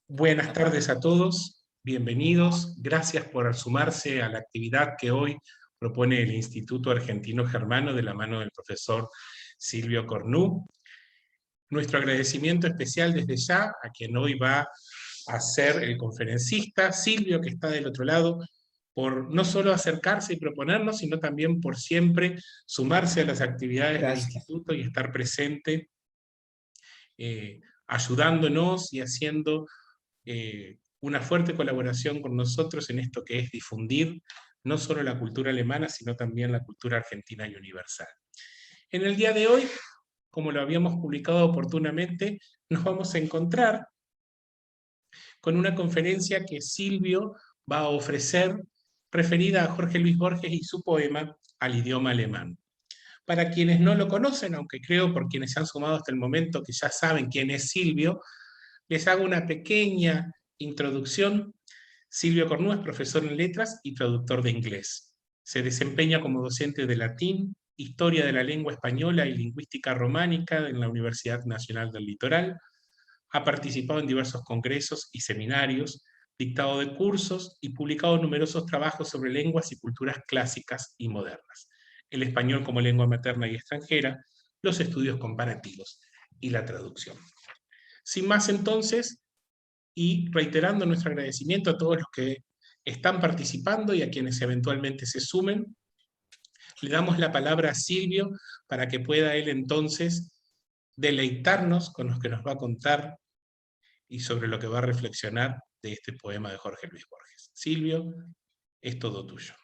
Buenas tardes a todos, bienvenidos, gracias por sumarse a la actividad que hoy propone el Instituto Argentino Germano de la mano del profesor Silvio Cornú. Nuestro agradecimiento especial desde ya a quien hoy va a ser el conferencista, Silvio, que está del otro lado, por no solo acercarse y proponernos, sino también por siempre sumarse a las actividades del Instituto y estar presente, ayudándonos y haciendo una fuerte colaboración con nosotros en esto que es difundir no solo la cultura alemana, sino también la cultura argentina y universal. En el día de hoy, como lo habíamos publicado oportunamente, nos vamos a encontrar con una conferencia que Silvio va a ofrecer referida a Jorge Luis Borges y su poema Al idioma alemán. Para quienes no lo conocen, aunque creo por quienes se han sumado hasta el momento que ya saben quién es Silvio, les hago una pequeña introducción. Silvio Cornú es profesor en letras y traductor de inglés. Se desempeña como docente de latín, historia de la lengua española y lingüística románica en la Universidad Nacional del Litoral. Ha participado en diversos congresos y seminarios, dictado de cursos y publicado numerosos trabajos sobre lenguas y culturas clásicas y modernas, el español como lengua materna y extranjera, los estudios comparativos y la traducción. Sin más entonces, y reiterando nuestro agradecimiento a todos los que están participando y a quienes eventualmente se sumen, le damos la palabra a Silvio para que pueda él entonces deleitarnos con lo que nos va a contar y sobre lo que va a reflexionar de este poema de Jorge Luis Borges. Silvio, es todo tuyo.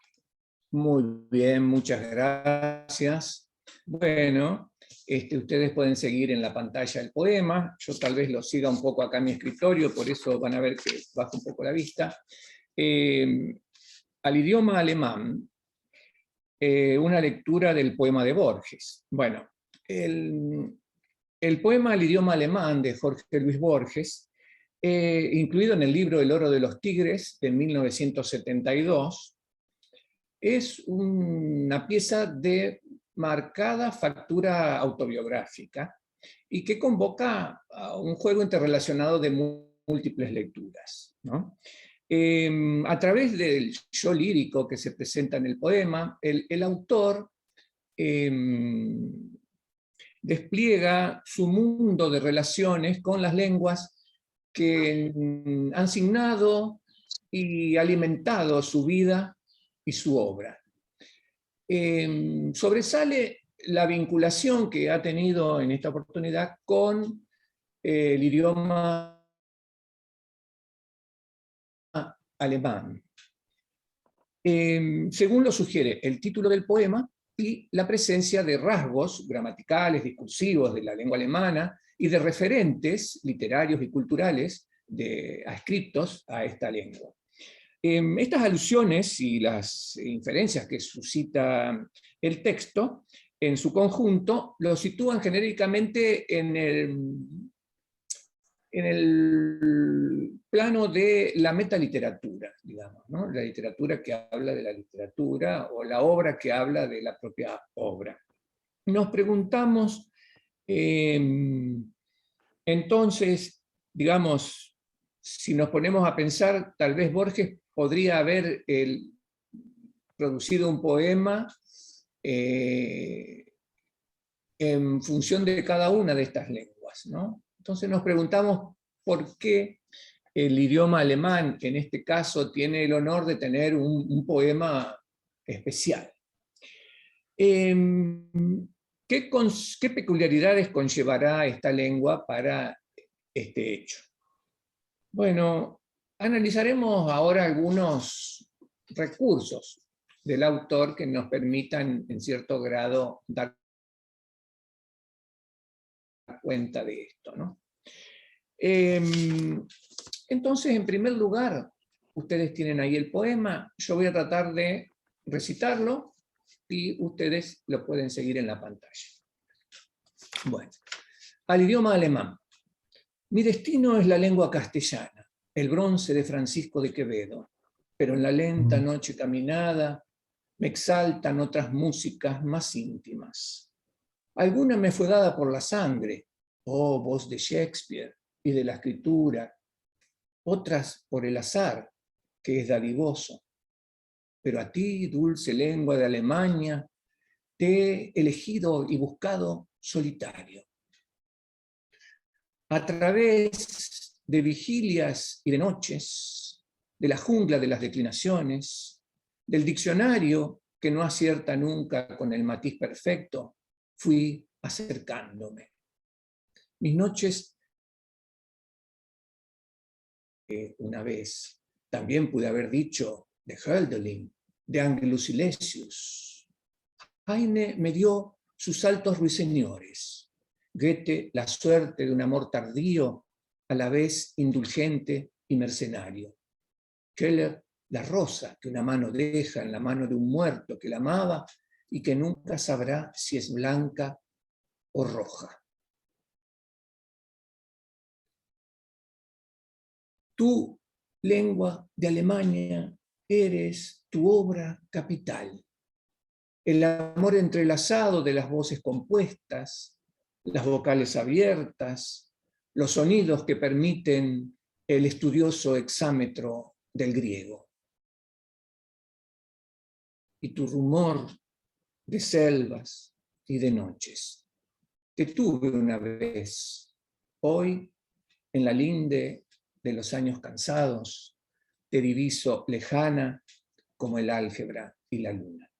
Muy bien, muchas gracias. Bueno, ustedes pueden seguir en la pantalla el poema. Yo tal vez lo siga un poco acá en mi escritorio, por eso van a ver que bajo un poco la vista. Al idioma alemán, una lectura del poema de Borges. Bueno, el poema Al idioma alemán de Jorge Luis Borges, incluido en el libro El oro de los tigres de 1972, es una pieza de marcada factura autobiográfica y que convoca a un juego interrelacionado de múltiples lecturas, ¿no? A través del yo lírico que se presenta en el poema, el autor despliega su mundo de relaciones con las lenguas que han signado y alimentado su vida y su obra. Sobresale la vinculación que ha tenido en esta oportunidad con el idioma alemán. Según lo sugiere el título del poema y la presencia de rasgos gramaticales, discursivos de la lengua alemana y de referentes literarios y culturales adscriptos a esta lengua. Estas alusiones y las inferencias que suscita el texto, en su conjunto, lo sitúan genéricamente en el plano de la metaliteratura, digamos, ¿no? La literatura que habla de la literatura o la obra que habla de la propia obra. Nos preguntamos, entonces, digamos, si nos ponemos a pensar, tal vez Borges podría haber producido un poema en función de cada una de estas lenguas, ¿no? Entonces nos preguntamos por qué el idioma alemán, en este caso, tiene el honor de tener un poema especial. ¿Qué peculiaridades conllevará esta lengua para este hecho? Bueno, analizaremos ahora algunos recursos del autor que nos permitan, en cierto grado, dar cuenta de esto, ¿no? Entonces, en primer lugar, ustedes tienen ahí el poema, yo voy a tratar de recitarlo y ustedes lo pueden seguir en la pantalla. Bueno, al idioma alemán. Mi destino es la lengua castellana, el bronce de Francisco de Quevedo, pero en la lenta noche caminada me exaltan otras músicas más íntimas. Alguna me fue dada por la sangre, oh voz de Shakespeare y de la escritura, otras por el azar, que es dadivoso. Pero a ti, dulce lengua de Alemania, te he elegido y buscado solitario. A través de vigilias y de noches, de la jungla de las declinaciones, del diccionario que no acierta nunca con el matiz perfecto, fui acercándome. Mis noches, una vez, también pude haber dicho de Hölderlin, de Angelus Silesius. Heine me dio sus saltos ruiseñores, Goethe la suerte de un amor tardío, a la vez indulgente y mercenario. Keller la rosa que una mano deja en la mano de un muerto que la amaba y que nunca sabrá si es blanca o roja. Tú, lengua de Alemania, eres tu obra capital. El amor entrelazado de las voces compuestas, las vocales abiertas, los sonidos que permiten el estudioso exámetro del griego. Y tu rumor de selvas y de noches. Te tuve una vez, hoy, en la linde de los años cansados, te diviso lejana como el álgebra y la luna.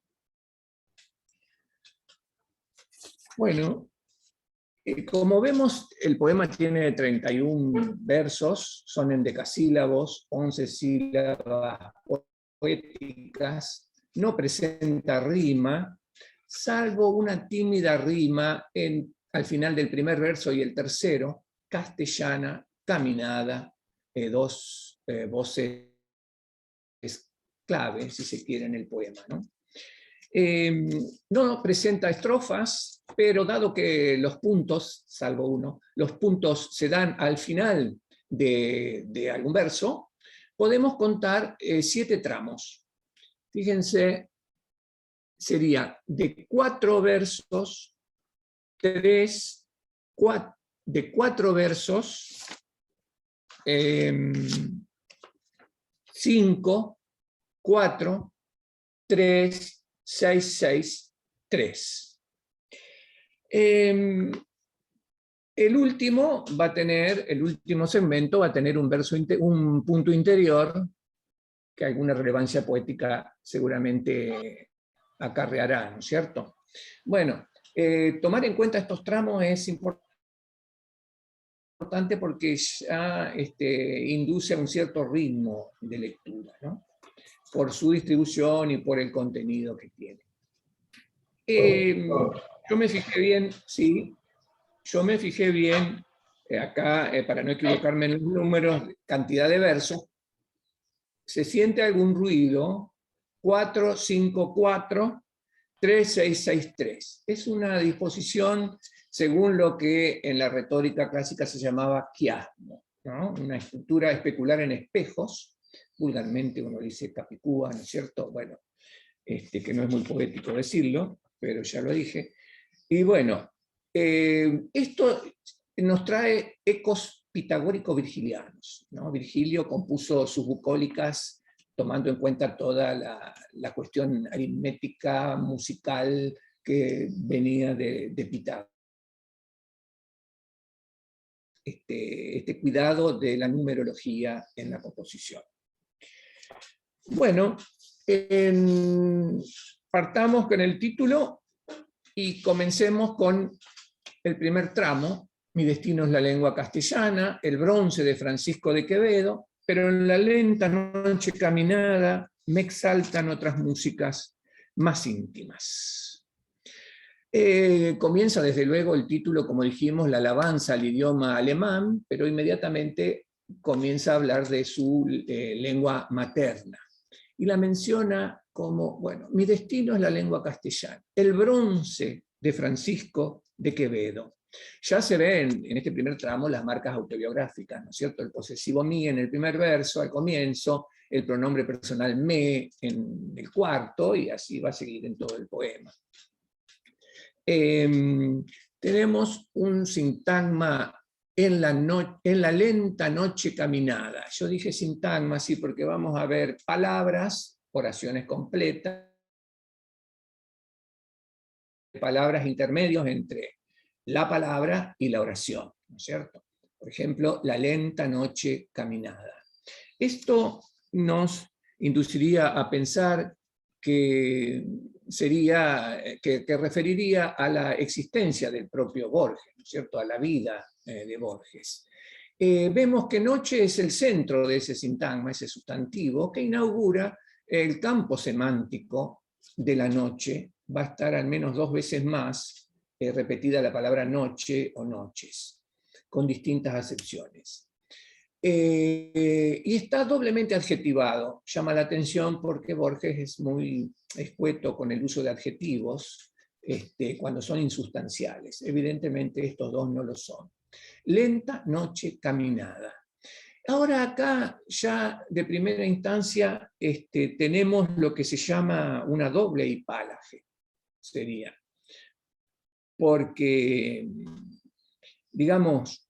Bueno, como vemos, el poema tiene 31 versos, son endecasílabos, 11 sílabas poéticas, no presenta rima, salvo una tímida rima al final del primer verso y el tercero, castellana, caminada, dos voces clave, si se quiere, en el poema, ¿no? No presenta estrofas, pero dado que los puntos, salvo uno, los puntos se dan al final de algún verso, podemos contar 7 tramos. Fíjense, sería de 4 versos, 3, 4, de 4 versos, 5, 4, 3, 6, 6, 3. El último segmento va a tener un punto interior que alguna relevancia poética seguramente acarreará, ¿no es cierto? Bueno, tomar en cuenta estos tramos es importante porque ya induce a un cierto ritmo de lectura, ¿no? Por su distribución y por el contenido que tiene. Yo me fijé bien, sí, acá, para no equivocarme en los números, cantidad de versos, se siente algún ruido, 4, 5, 4, 3, 6, 6, 3. Es una disposición según lo que en la retórica clásica se llamaba quiasmo, ¿no? Una estructura especular en espejos, vulgarmente uno dice capicúa, ¿no es cierto? Bueno, que no es muy poético decirlo, pero ya lo dije. Y bueno, esto nos trae ecos pitagórico-virgilianos, ¿no? Virgilio compuso sus bucólicas tomando en cuenta toda la cuestión aritmética, musical que venía de Pitágoras. Este cuidado de la numerología en la composición. Bueno, partamos con el título y comencemos con el primer tramo. Mi destino es la lengua castellana, el bronce de Francisco de Quevedo, pero en la lenta noche caminada me exaltan otras músicas más íntimas. Comienza desde luego el título, como dijimos, la alabanza al idioma alemán, pero inmediatamente comienza a hablar de su lengua materna. Y la menciona como, bueno, mi destino es la lengua castellana, el bronce de Francisco de Quevedo. Ya se ven en este primer tramo las marcas autobiográficas, ¿no es cierto? El posesivo mí en el primer verso, al comienzo, el pronombre personal me en el cuarto, y así va a seguir en todo el poema. Tenemos un sintagma en la lenta noche caminada. Yo dije sintagma, sí, porque vamos a ver palabras, oraciones completas, palabras intermedios entre la palabra y la oración, ¿no es cierto? Por ejemplo, la lenta noche caminada. Esto nos induciría a pensar que referiría a la existencia del propio Borges, ¿no es cierto?, a la vida de Borges. Vemos que noche es el centro de ese sintagma, ese sustantivo, que inaugura el campo semántico de la noche. Va a estar al menos 2 veces más repetida la palabra noche o noches, con distintas acepciones. Y está doblemente adjetivado. Llama la atención porque Borges es muy escueto con el uso de adjetivos cuando son insustanciales. Evidentemente estos dos no lo son. Lenta noche caminada. Ahora acá ya de primera instancia tenemos lo que se llama una doble hipálaje, sería. Porque, digamos,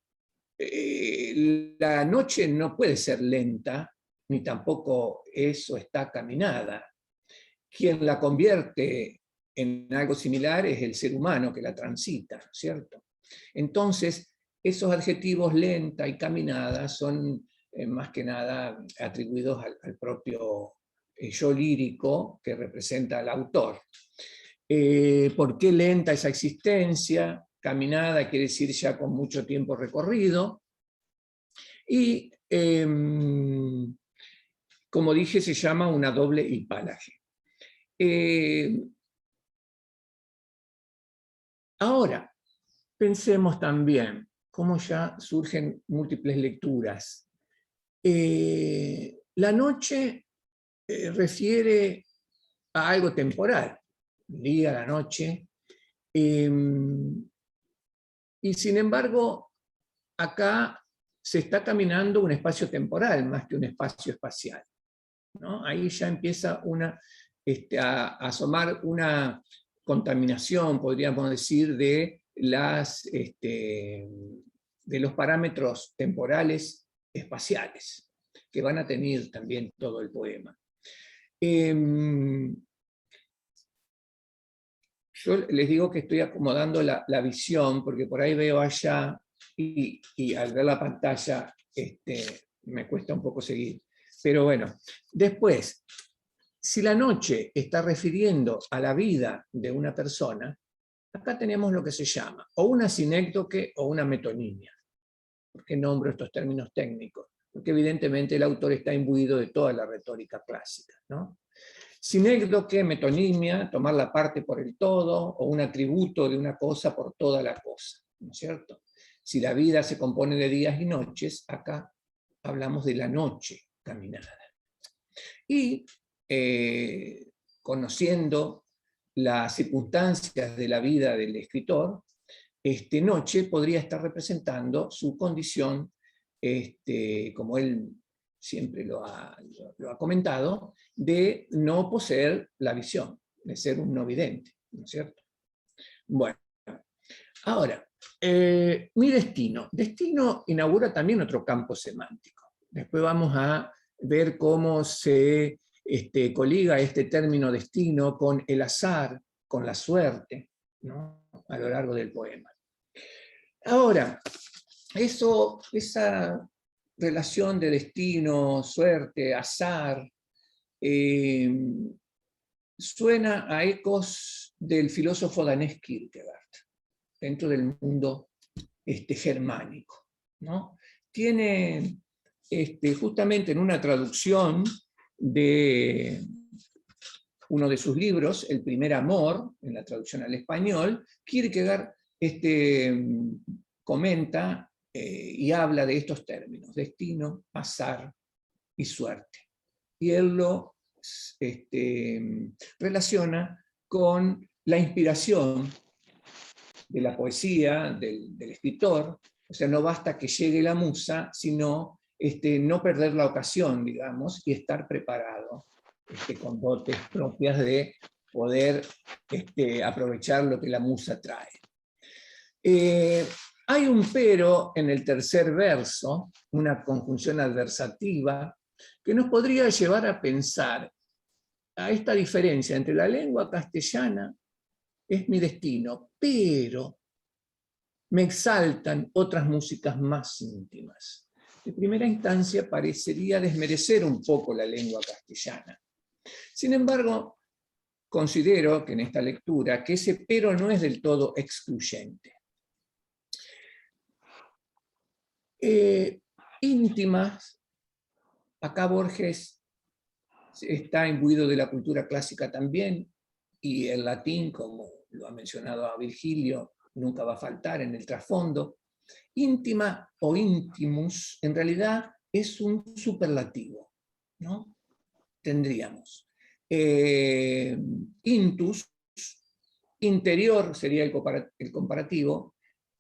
la noche no puede ser lenta, ni tampoco eso está caminada. Quien la convierte en algo similar es el ser humano que la transita, ¿cierto? Entonces, esos adjetivos lenta y caminada son más que nada atribuidos al propio yo lírico que representa al autor. ¿Por qué lenta esa existencia? Caminada quiere decir ya con mucho tiempo recorrido. Y, como dije, se llama una doble hipálaje. Ahora, pensemos también cómo ya surgen múltiples lecturas. La noche refiere a algo temporal, el día, la noche, y sin embargo, acá se está caminando un espacio temporal más que un espacio espacial, ¿no? Ahí ya empieza a asomar una contaminación, podríamos decir, de los parámetros temporales espaciales, que van a tener también todo el poema. Yo les digo que estoy acomodando la visión, porque por ahí veo allá, y al ver la pantalla me cuesta un poco seguir. Pero bueno, después, si la noche está refiriendo a la vida de una persona, acá tenemos lo que se llama o una sinécdoque o una metonimia. ¿Por qué nombro estos términos técnicos? Porque evidentemente el autor está imbuido de toda la retórica clásica, ¿no? Sinécdoque, metonimia, tomar la parte por el todo, o un atributo de una cosa por toda la cosa, ¿no es cierto? Si la vida se compone de días y noches, acá hablamos de la noche caminada. Y conociendo las circunstancias de la vida del escritor, noche podría estar representando su condición, como él siempre lo ha comentado, de no poseer la visión, de ser un no vidente, ¿no es cierto? Bueno, ahora, mi destino. Destino inaugura también otro campo semántico. Después vamos a ver cómo se coliga este término destino con el azar, con la suerte, ¿no?, a lo largo del poema. Ahora, esa relación de destino, suerte, azar, suena a ecos del filósofo danés Kierkegaard, dentro del mundo germánico, ¿no? Tiene justamente en una traducción de uno de sus libros, El primer amor, en la traducción al español, Kierkegaard comenta y habla de estos términos, destino, azar y suerte. Y él lo relaciona con la inspiración de la poesía, del escritor. O sea, no basta que llegue la musa, sino no perder la ocasión, digamos, y estar preparado con dotes propias de poder aprovechar lo que la musa trae. Hay un pero en el tercer verso, una conjunción adversativa, que nos podría llevar a pensar a esta diferencia entre la lengua castellana es mi destino, pero me exaltan otras músicas más íntimas. De primera instancia parecería desmerecer un poco la lengua castellana. Sin embargo, considero que en esta lectura que ese pero no es del todo excluyente. Íntimas, acá Borges está imbuido de la cultura clásica también, y el latín, como lo ha mencionado a Virgilio, nunca va a faltar en el trasfondo. Íntima o intimus en realidad es un superlativo, ¿no? Tendríamos intus, interior sería el comparativo,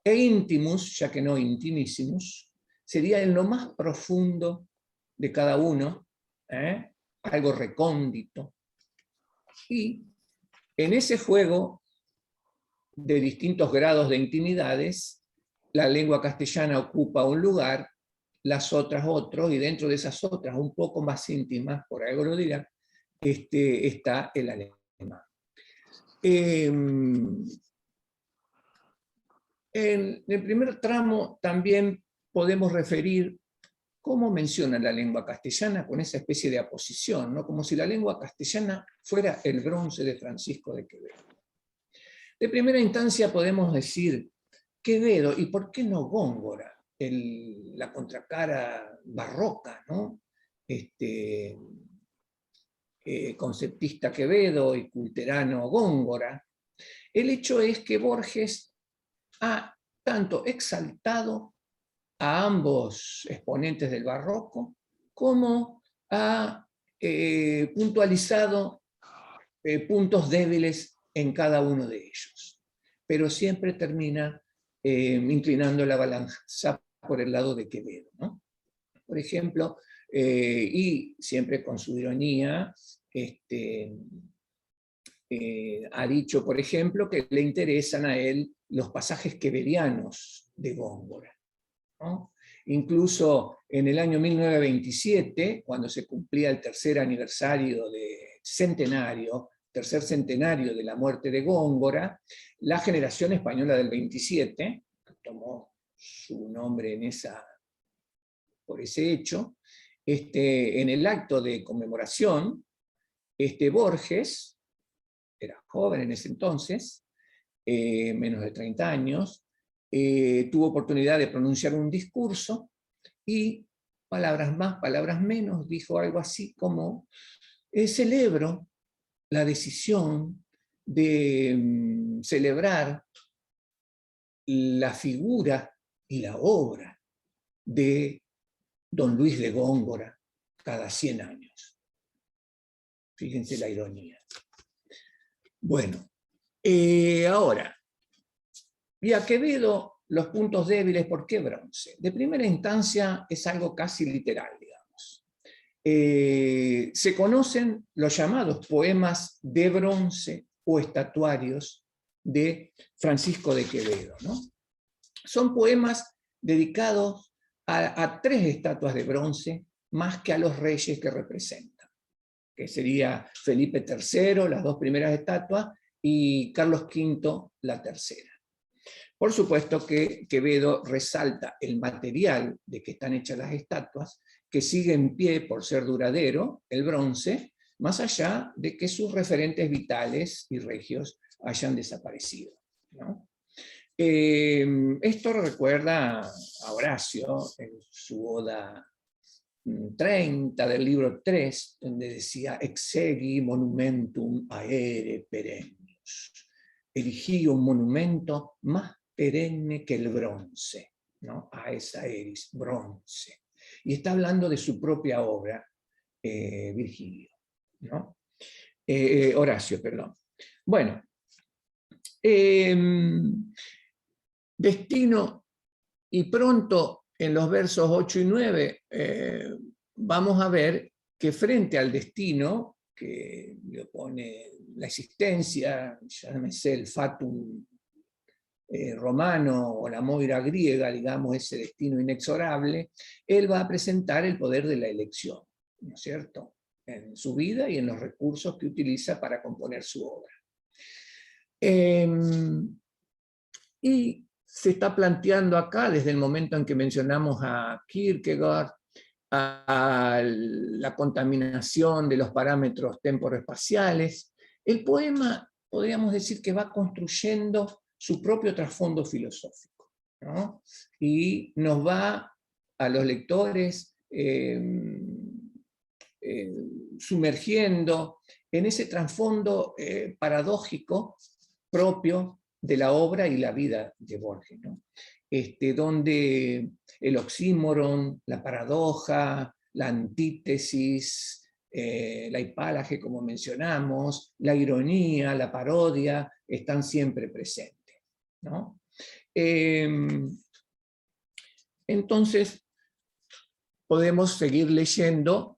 e intimus, ya que no intimissimus, sería en lo más profundo de cada uno, algo recóndito. Y en ese juego de distintos grados de intimidades, la lengua castellana ocupa un lugar, las otras otro, y dentro de esas otras, un poco más íntimas, por algo lo dirán, está el alemán. En el primer tramo también podemos referir cómo menciona la lengua castellana con esa especie de aposición, ¿no? Como si la lengua castellana fuera el bronce de Francisco de Quevedo. De primera instancia podemos decir Quevedo, y por qué no Góngora, la contracara barroca, ¿no? Conceptista Quevedo y culterano Góngora. El hecho es que Borges ha tanto exaltado a ambos exponentes del barroco, como ha puntualizado puntos débiles en cada uno de ellos. Pero siempre termina inclinando la balanza por el lado de Quevedo, ¿no? Por ejemplo, y siempre con su ironía, ha dicho, por ejemplo, que le interesan a él los pasajes quevedianos de Góngora, ¿no? Incluso en el año 1927, cuando se cumplía el tercer centenario de la muerte de Góngora, la generación española del 27, que tomó su nombre por ese hecho, en el acto de conmemoración, Borges, era joven en ese entonces, menos de 30 años, tuvo oportunidad de pronunciar un discurso y, palabras más, palabras menos, dijo algo así como: celebro la decisión de celebrar la figura y la obra de don Luis de Góngora cada 100 años. Fíjense la ironía. Bueno, ahora, y a Quevedo, los puntos débiles, ¿por qué bronce? De primera instancia es algo casi literal, digamos. Se conocen los llamados poemas de bronce o estatuarios de Francisco de Quevedo, ¿no? Son poemas dedicados a 3 estatuas de bronce, más que a los reyes que representan, que sería Felipe III, las 2 primeras estatuas, y Carlos V, la tercera. Por supuesto que Quevedo resalta el material de que están hechas las estatuas, que sigue en pie por ser duradero, el bronce, más allá de que sus referentes vitales y regios hayan desaparecido, ¿no? Esto recuerda a Horacio en su Oda 30 del libro 3, donde decía: exegi monumentum aere perennius. Erigí un monumento más perenne que el bronce, ¿no? Aes aeris, bronce. Y está hablando de su propia obra, Virgilio, ¿no? Horacio, perdón. Bueno, destino, y pronto en los versos 8 y 9 vamos a ver que frente al destino, que le opone la existencia, llámese el fatum romano o la Moira griega, digamos, ese destino inexorable, él va a presentar el poder de la elección, ¿no es cierto?, en su vida y en los recursos que utiliza para componer su obra. Y se está planteando acá, desde el momento en que mencionamos a Kierkegaard, a la contaminación de los parámetros temporoespaciales, el poema, podríamos decir que va construyendo su propio trasfondo filosófico, ¿no? Y nos va a los lectores sumergiendo en ese trasfondo paradójico propio de la obra y la vida de Borges, ¿no? Donde el oxímoron, la paradoja, la antítesis, la hipálaje, como mencionamos, la ironía, la parodia, están siempre presentes, ¿no? Entonces, podemos seguir leyendo.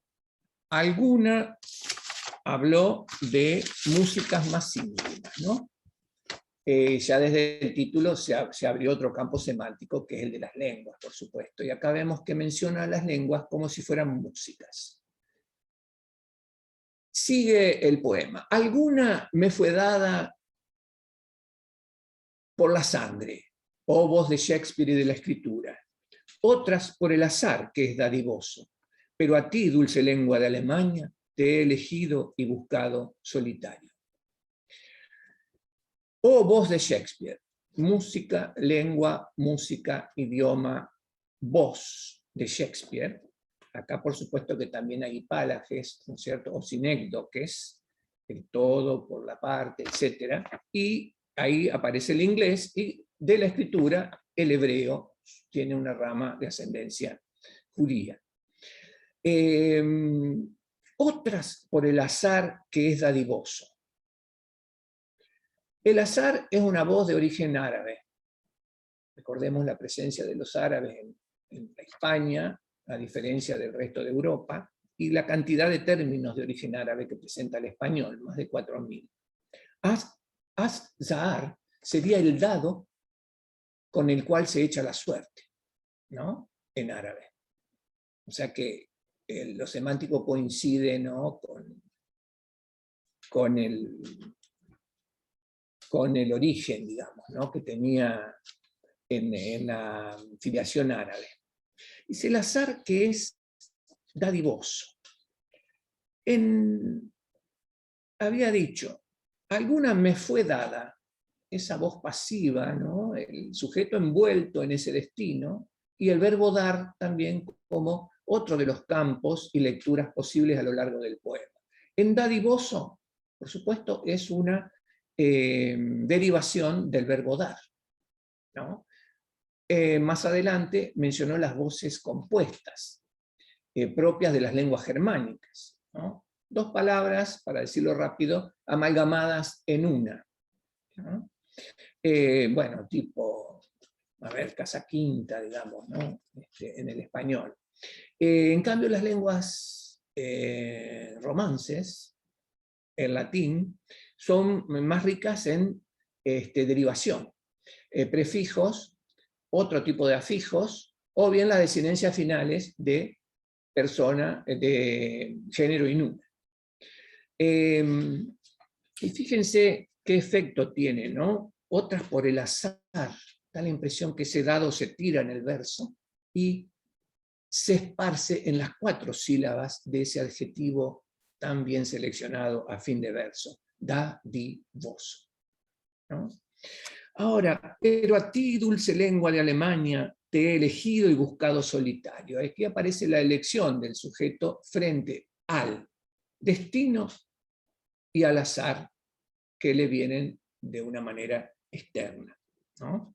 Alguna habló de músicas más íntimas, ¿no? Ya desde el título se abrió otro campo semántico, que es el de las lenguas, por supuesto. Y acá vemos que menciona las lenguas como si fueran músicas. Sigue el poema. Alguna me fue dada por la sangre, oh voz de Shakespeare y de la escritura. Otras por el azar, que es dadivoso. Pero a ti, dulce lengua de Alemania, te he elegido y buscado solitario. Oh voz de Shakespeare, música, lengua, música, idioma, voz de Shakespeare. Acá por supuesto que también hay hipálages, ¿no es cierto? O sinécdoques, el todo por la parte, etc. Y ahí aparece el inglés, y de la escritura el hebreo tiene una rama de ascendencia judía. Otras por el azar, que es dadivoso. El azar es una voz de origen árabe. Recordemos la presencia de los árabes en España, a diferencia del resto de Europa, y la cantidad de términos de origen árabe que presenta el español, más de 4.000. Az-Zahar sería el dado con el cual se echa la suerte, ¿no?, en árabe. O sea que lo semántico coincide, ¿no?, con el origen, digamos, ¿no?, que tenía en la filiación árabe. Dice el azar que es dadivoso. Había dicho, alguna me fue dada, esa voz pasiva, ¿no?, el sujeto envuelto en ese destino, y el verbo dar también como otro de los campos y lecturas posibles a lo largo del poema. En dadivoso, por supuesto, es una derivación del verbo dar, ¿no? Más adelante mencionó las voces compuestas, propias de las lenguas germánicas, ¿no? Dos palabras, para decirlo rápido, amalgamadas en una, ¿no? Bueno, tipo, a ver, casa quinta, digamos, ¿no?, en el español. En cambio, las lenguas romances, el latín, son más ricas en derivación, prefijos, otro tipo de afijos, o bien las desinencias finales de persona, de género y número. Y fíjense qué efecto tiene, ¿no? Otras por el azar, da la impresión que ese dado se tira en el verso y se esparce en las 4 sílabas de ese adjetivo tan bien seleccionado a fin de verso, dadivoso, ¿no? Ahora, pero a ti, dulce lengua de Alemania, te he elegido y buscado solitario. Aquí aparece la elección del sujeto frente al destino y al azar que le vienen de una manera externa, ¿no?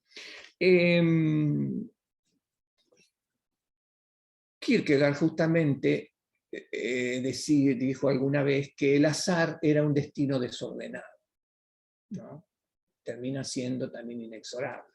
Kierkegaard justamente dijo alguna vez que el azar era un destino desordenado, ¿no? Termina siendo también inexorable.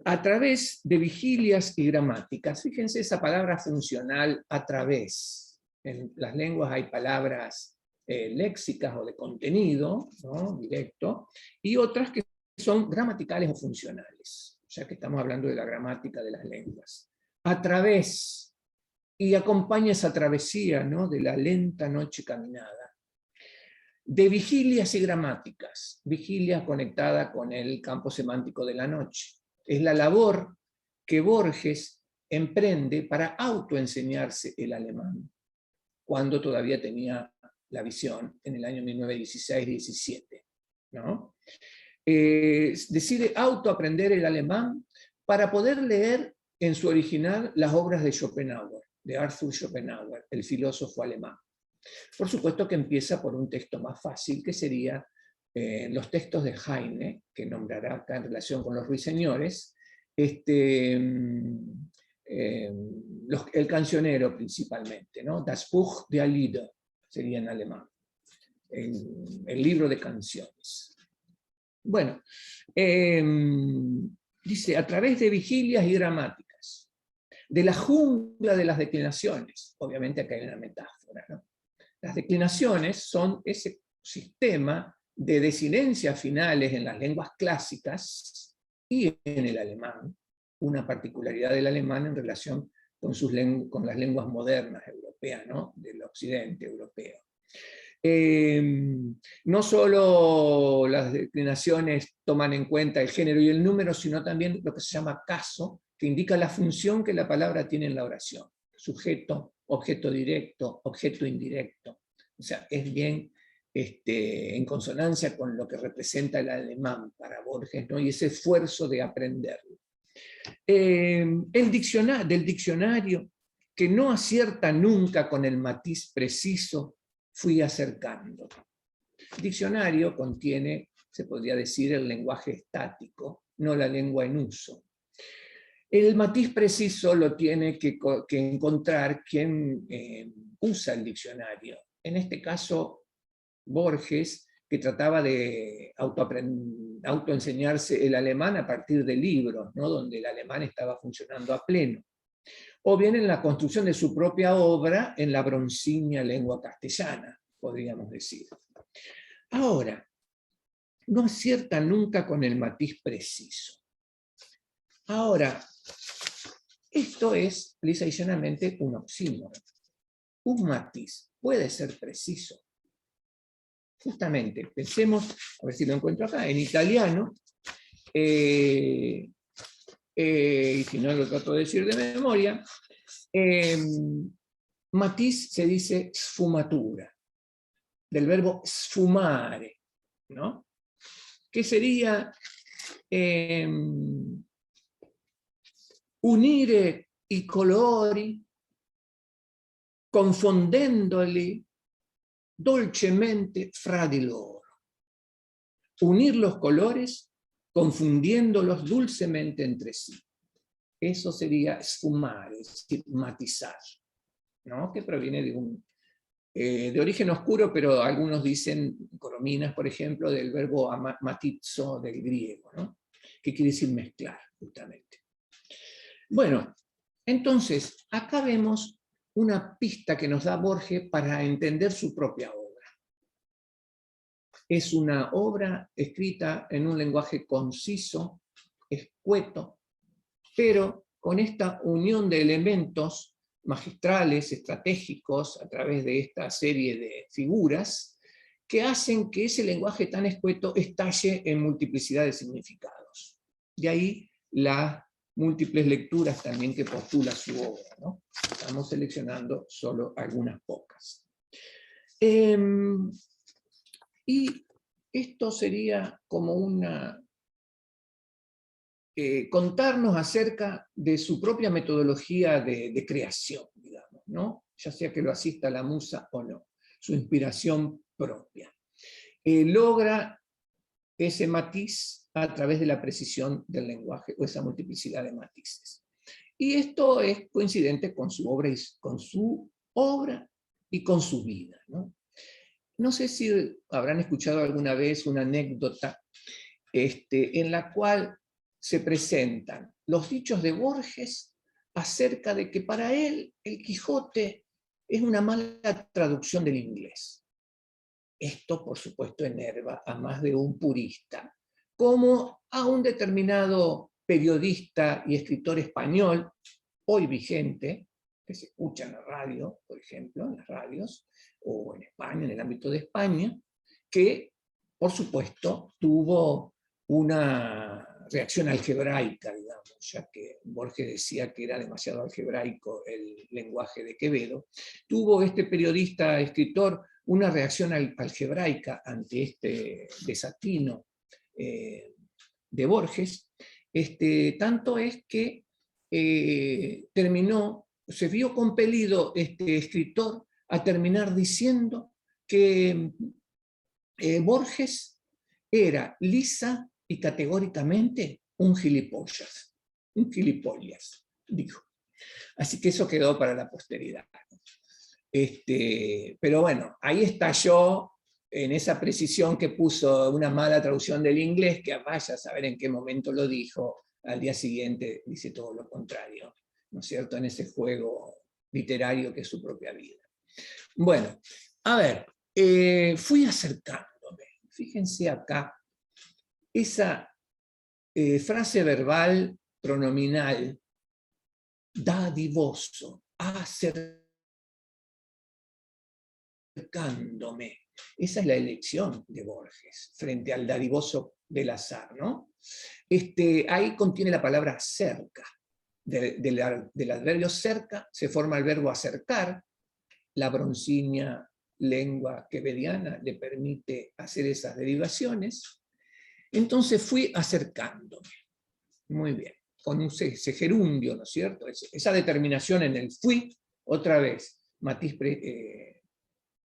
A través de vigilias y gramáticas, fíjense esa palabra funcional, a través. En las lenguas hay palabras léxicas o de contenido, ¿no?, directo, y otras que son gramaticales o funcionales, ya que estamos hablando de la gramática de las lenguas. A través, y acompaña esa travesía, ¿no?, de la lenta noche caminada, de vigilias y gramáticas, vigilia conectada con el campo semántico de la noche. Es la labor que Borges emprende para autoenseñarse el alemán, cuando todavía tenía la visión, en el año 1916-17, ¿no? Decide autoaprender el alemán para poder leer en su original las obras de Schopenhauer, de Arthur Schopenhauer, el filósofo alemán. Por supuesto que empieza por un texto más fácil, que sería los textos de Heine, que nombrará acá en relación con los ruiseñores, el cancionero principalmente, ¿no? Das Buch der Lieder, sería en alemán, el libro de canciones. Bueno, dice, a través de vigilias y gramáticas, de la jungla de las declinaciones, obviamente acá hay una metáfora, ¿no? Las declinaciones son ese sistema de desinencias finales en las lenguas clásicas y en el alemán, una particularidad del alemán en relación con las lenguas modernas europeas, ¿no?, del occidente europeo. No solo las declinaciones toman en cuenta el género y el número, sino también lo que se llama caso, que indica la función que la palabra tiene en la oración. Sujeto, objeto directo, objeto indirecto. O sea, es bien en consonancia con lo que representa el alemán para Borges, ¿no?, y ese esfuerzo de aprenderlo. Del diccionario, que no acierta nunca con el matiz preciso, fui acercando. El diccionario contiene, se podría decir, el lenguaje estático, no la lengua en uso. El matiz preciso lo tiene que encontrar quien usa el diccionario. En este caso, Borges, que trataba de autoenseñarse el alemán a partir de libros, ¿no?, donde el alemán estaba funcionando a pleno. O bien en la construcción de su propia obra en la broncínea lengua castellana, podríamos decir. Ahora, no acierta nunca con el matiz preciso. Ahora, esto es lisa y llanamente un oxímoron. Un matiz puede ser preciso. Justamente, pensemos, a ver si lo encuentro acá, en italiano, y si no lo trato de decir de memoria, matiz se dice sfumatura, del verbo sfumare, ¿no?, que sería unire i colori confondendoli dolcemente fra di loro. Unir los colores confundiéndolos dulcemente entre sí. Eso sería sfumare, es decir, matizar, ¿no?, que proviene de origen oscuro, pero algunos dicen, Corominas, por ejemplo, del verbo matizo del griego, ¿no?, que quiere decir mezclar, justamente. Bueno, entonces, acá vemos una pista que nos da Borges para entender su propia obra. Es una obra escrita en un lenguaje conciso, escueto, pero con esta unión de elementos magistrales, estratégicos, a través de esta serie de figuras, que hacen que ese lenguaje tan escueto estalle en multiplicidad de significados. De ahí las múltiples lecturas también que postula su obra, ¿no? Estamos seleccionando solo algunas pocas. Y esto sería como contarnos acerca de su propia metodología de creación, digamos, ¿no?, ya sea que lo asista la musa o no, su inspiración propia. Logra ese matiz a través de la precisión del lenguaje, o esa multiplicidad de matices. Y esto es coincidente con su obra y con su vida, ¿no? No sé si habrán escuchado alguna vez una anécdota en la cual se presentan los dichos de Borges acerca de que para él el Quijote es una mala traducción del inglés. Esto, por supuesto, enerva a más de un purista, como a un determinado periodista y escritor español, hoy vigente, que se escucha en la radio, por ejemplo, en las radios, o en España, en el ámbito de España, que, por supuesto, tuvo una reacción algebraica, digamos, ya que Borges decía que era demasiado algebraico el lenguaje de Quevedo. Tuvo este periodista, escritor, una reacción algebraica ante este desatino de Borges, tanto es que se vio compelido este escritor a terminar diciendo que Borges era lisa y categóricamente un gilipollas, dijo. Así que eso quedó para la posteridad. Pero bueno, ahí estalló en esa precisión que puso una mala traducción del inglés, que vaya a saber en qué momento lo dijo, al día siguiente dice todo lo contrario, ¿no es cierto?, en ese juego literario que es su propia vida. Bueno, a ver, fui acercándome, fíjense acá, esa frase verbal pronominal, dadivoso, acercándome. Esa es la elección de Borges, frente al dadivoso del azar, ¿no? Ahí contiene la palabra cerca. Del adverbio cerca se forma el verbo acercar. La broncínea lengua quevediana le permite hacer esas derivaciones. Entonces fui acercándome. Muy bien. Con ese gerundio, ¿no es cierto? Esa determinación en el fui, otra vez, matiz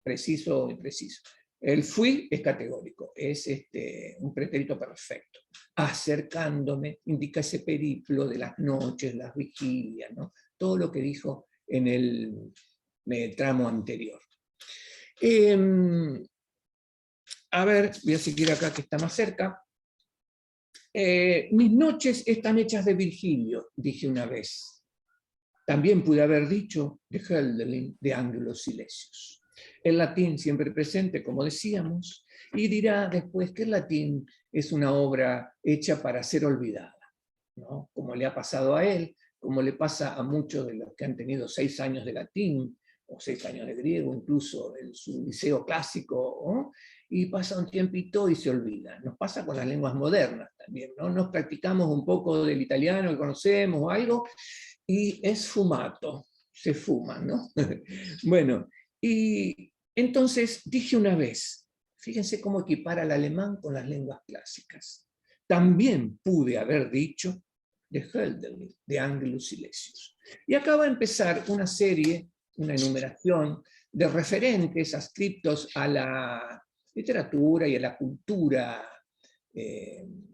preciso y preciso. El fui es categórico, es un pretérito perfecto. Acercándome indica ese periplo de las noches, las vigilias, ¿no? Todo lo que dijo en el tramo anterior. A ver, voy a seguir acá que está más cerca. Mis noches están hechas de Virgilio, dije una vez. También pude haber dicho de Hölderlin, de Ángelus Silesius. El latín siempre presente, como decíamos, y dirá después que el latín es una obra hecha para ser olvidada, ¿no? Como le ha pasado a él, como le pasa a muchos de los que han tenido 6 años de latín, o 6 años de griego, incluso en su liceo clásico, ¿no? Y pasa un tiempito y se olvida. Nos pasa con las lenguas modernas también, ¿no? Nos practicamos un poco del italiano que conocemos o algo, y es fumato, se fuma, ¿no? Bueno, y entonces dije una vez, fíjense cómo equipara el alemán con las lenguas clásicas. También pude haber dicho de Hölderlin, de Ángelus Silesius. Y acaba de empezar una serie, una enumeración de referentes adscriptos a la literatura y a la cultura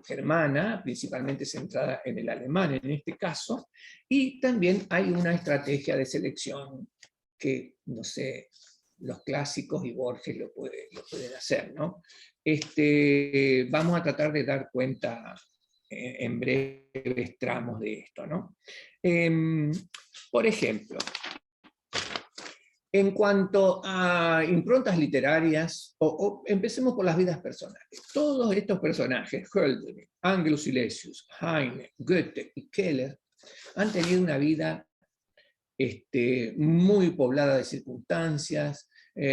germana, principalmente centrada en el alemán en este caso, y también hay una estrategia de selección que, no sé, los clásicos y Borges lo pueden hacer, ¿no? Vamos a tratar de dar cuenta en breves tramos de esto, ¿no? Por ejemplo, en cuanto a improntas literarias, empecemos por las vidas personales. Todos estos personajes, Hölderlin, Ángelus Silesius, Heine, Goethe y Keller, han tenido una vida muy poblada de circunstancias,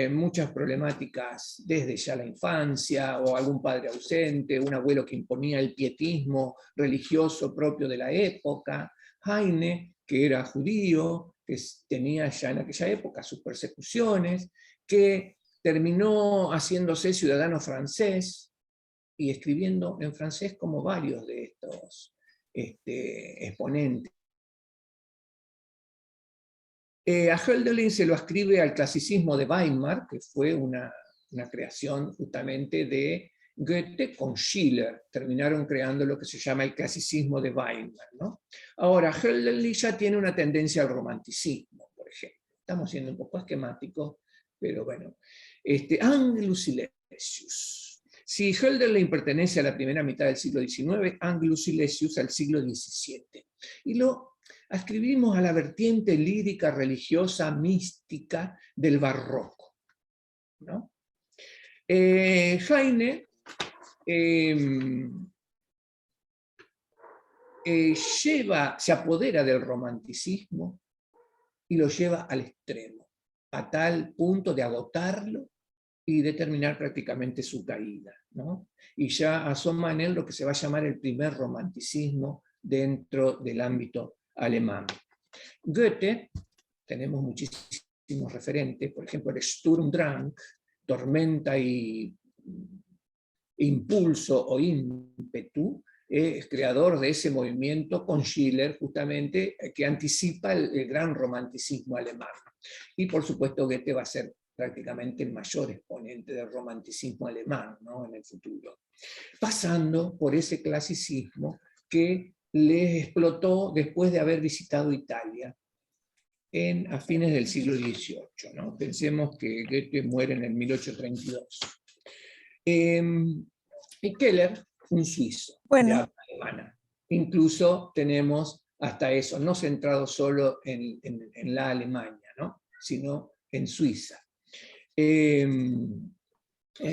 muchas problemáticas desde ya la infancia, o algún padre ausente, un abuelo que imponía el pietismo religioso propio de la época, Heine, que era judío, que tenía ya en aquella época sus persecuciones, que terminó haciéndose ciudadano francés y escribiendo en francés como varios de estos exponentes. A Hölderlin se lo ascribe al clasicismo de Weimar, que fue una creación justamente de Goethe con Schiller. Terminaron creando lo que se llama el clasicismo de Weimar, ¿no? Ahora, Hölderlin ya tiene una tendencia al romanticismo, por ejemplo. Estamos siendo un poco esquemáticos, pero bueno. Ángelus Silesius. Si Hölderlin pertenece a la primera mitad del siglo XIX, Ángelus Silesius al siglo XVII. Y lo ascribimos a la vertiente lírica, religiosa, mística del barroco, ¿no? Heine se apodera del romanticismo y lo lleva al extremo, a tal punto de agotarlo y determinar prácticamente su caída, ¿no? Y ya asoma en él lo que se va a llamar el primer romanticismo dentro del ámbito alemán. Goethe, tenemos muchísimos referentes, por ejemplo, el Sturmdrang, tormenta y impulso o ímpetu, es creador de ese movimiento con Schiller, justamente, que anticipa el gran romanticismo alemán. Y por supuesto Goethe va a ser prácticamente el mayor exponente del romanticismo alemán, ¿no?, en el futuro. Pasando por ese clasicismo que les explotó después de haber visitado Italia a fines del siglo XVIII, ¿no? Pensemos que Goethe muere en el 1832. Y Keller, un suizo, de habla alemana. Incluso tenemos hasta eso, no centrado solo en la Alemania, ¿no?, sino en Suiza. Ahí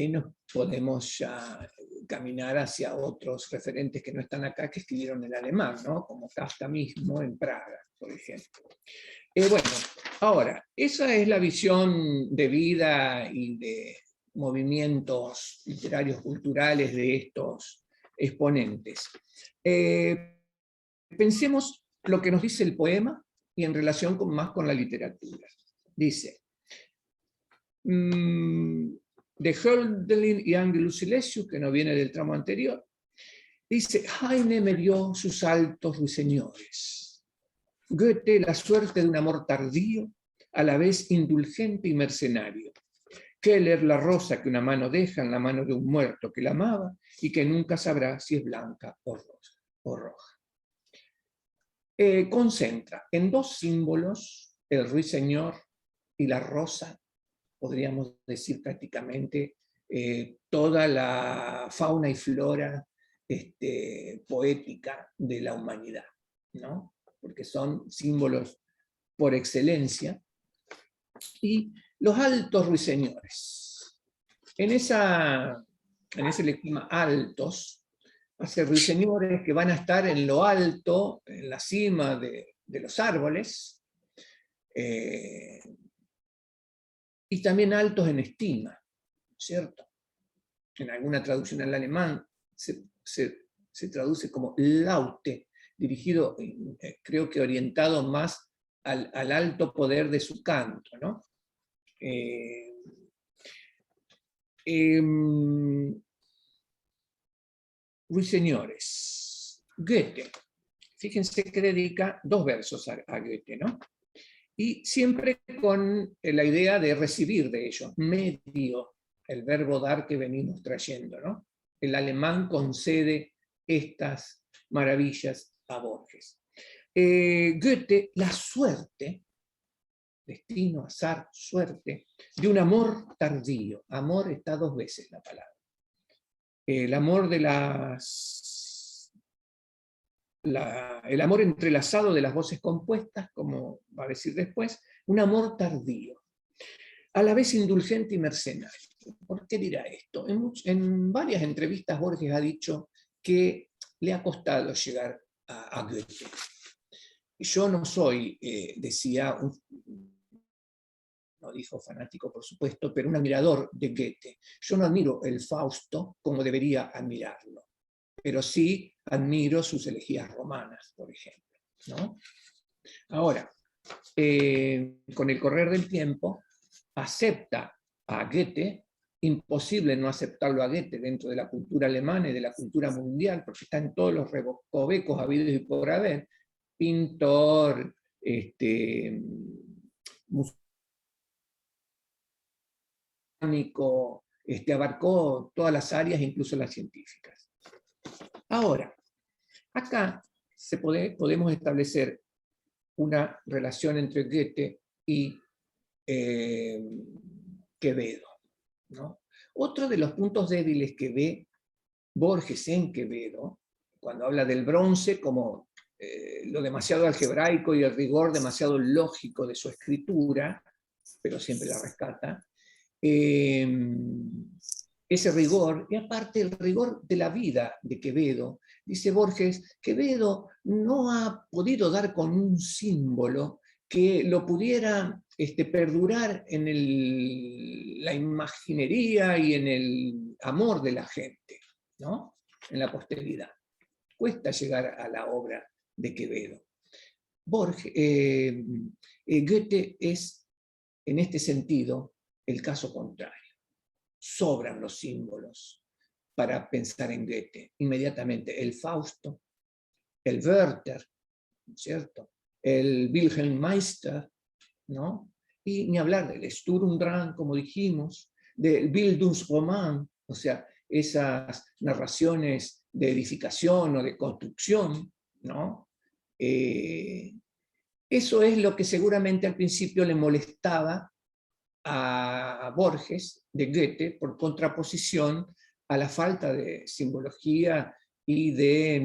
nos podemos ya caminar hacia otros referentes que no están acá, que escribieron en alemán, ¿no?, como Kafka mismo en Praga, por ejemplo. Bueno, ahora, esa es la visión de vida y de movimientos literarios culturales de estos exponentes. Pensemos lo que nos dice el poema y en relación más con la literatura. Dice, de Hölderlin y Angelus Silesius, que no viene del tramo anterior, dice, Heine me dio sus altos ruiseñores. Goethe la suerte de un amor tardío, a la vez indulgente y mercenario. Keller la rosa que una mano deja en la mano de un muerto que la amaba y que nunca sabrá si es blanca o roja. Concentra en dos símbolos, el ruiseñor y la rosa, podríamos decir prácticamente toda la fauna y flora poética de la humanidad, ¿no?, porque son símbolos por excelencia. Y los altos ruiseñores. En ese lectima altos, hace ruiseñores que van a estar en lo alto, en la cima de los árboles, y también altos en estima, ¿cierto? En alguna traducción al alemán se traduce como laute, dirigido, creo que orientado más al alto poder de su canto, ¿no? Ruiseñores. Goethe. Fíjense que dedica 2 versos a Goethe, ¿no? Y siempre con la idea de recibir de ellos, medio, el verbo dar que venimos trayendo, ¿no? El alemán concede estas maravillas a Borges. Goethe, la suerte, destino, azar, suerte, de un amor tardío. Amor está 2 veces la palabra. El amor de el amor entrelazado de las voces compuestas, como va a decir después, un amor tardío, a la vez indulgente y mercenario. ¿Por qué dirá esto? En varias entrevistas Borges ha dicho que le ha costado llegar a Goethe. Yo no soy, decía, no dijo fanático por supuesto, pero un admirador de Goethe. Yo no admiro el Fausto como debería admirarlo, pero sí admiro sus elegías romanas, por ejemplo, ¿no? Ahora, con el correr del tiempo, acepta a Goethe, imposible no aceptarlo a Goethe dentro de la cultura alemana y de la cultura mundial, porque está en todos los recovecos habidos y por haber, pintor, abarcó todas las áreas, incluso las científicas. Ahora, acá podemos establecer una relación entre Goethe y Quevedo, ¿no? Otro de los puntos débiles que ve Borges en Quevedo, cuando habla del bronce como lo demasiado algebraico y el rigor demasiado lógico de su escritura, pero siempre la rescata, ese rigor, y aparte el rigor de la vida de Quevedo, dice Borges, Quevedo no ha podido dar con un símbolo que lo pudiera perdurar en la imaginería y en el amor de la gente, ¿no? En la posteridad. Cuesta llegar a la obra de Quevedo. Goethe es, en este sentido, el caso contrario. Sobran los símbolos para pensar en Goethe. Inmediatamente el Fausto, el Werther, ¿cierto? El Wilhelm Meister, ¿no? Y ni hablar del Sturm und Drang, como dijimos, del Bildungsroman, o sea, esas narraciones de edificación o de construcción, ¿no? Eso es lo que seguramente al principio le molestaba a Borges de Goethe, por contraposición a la falta de simbología y de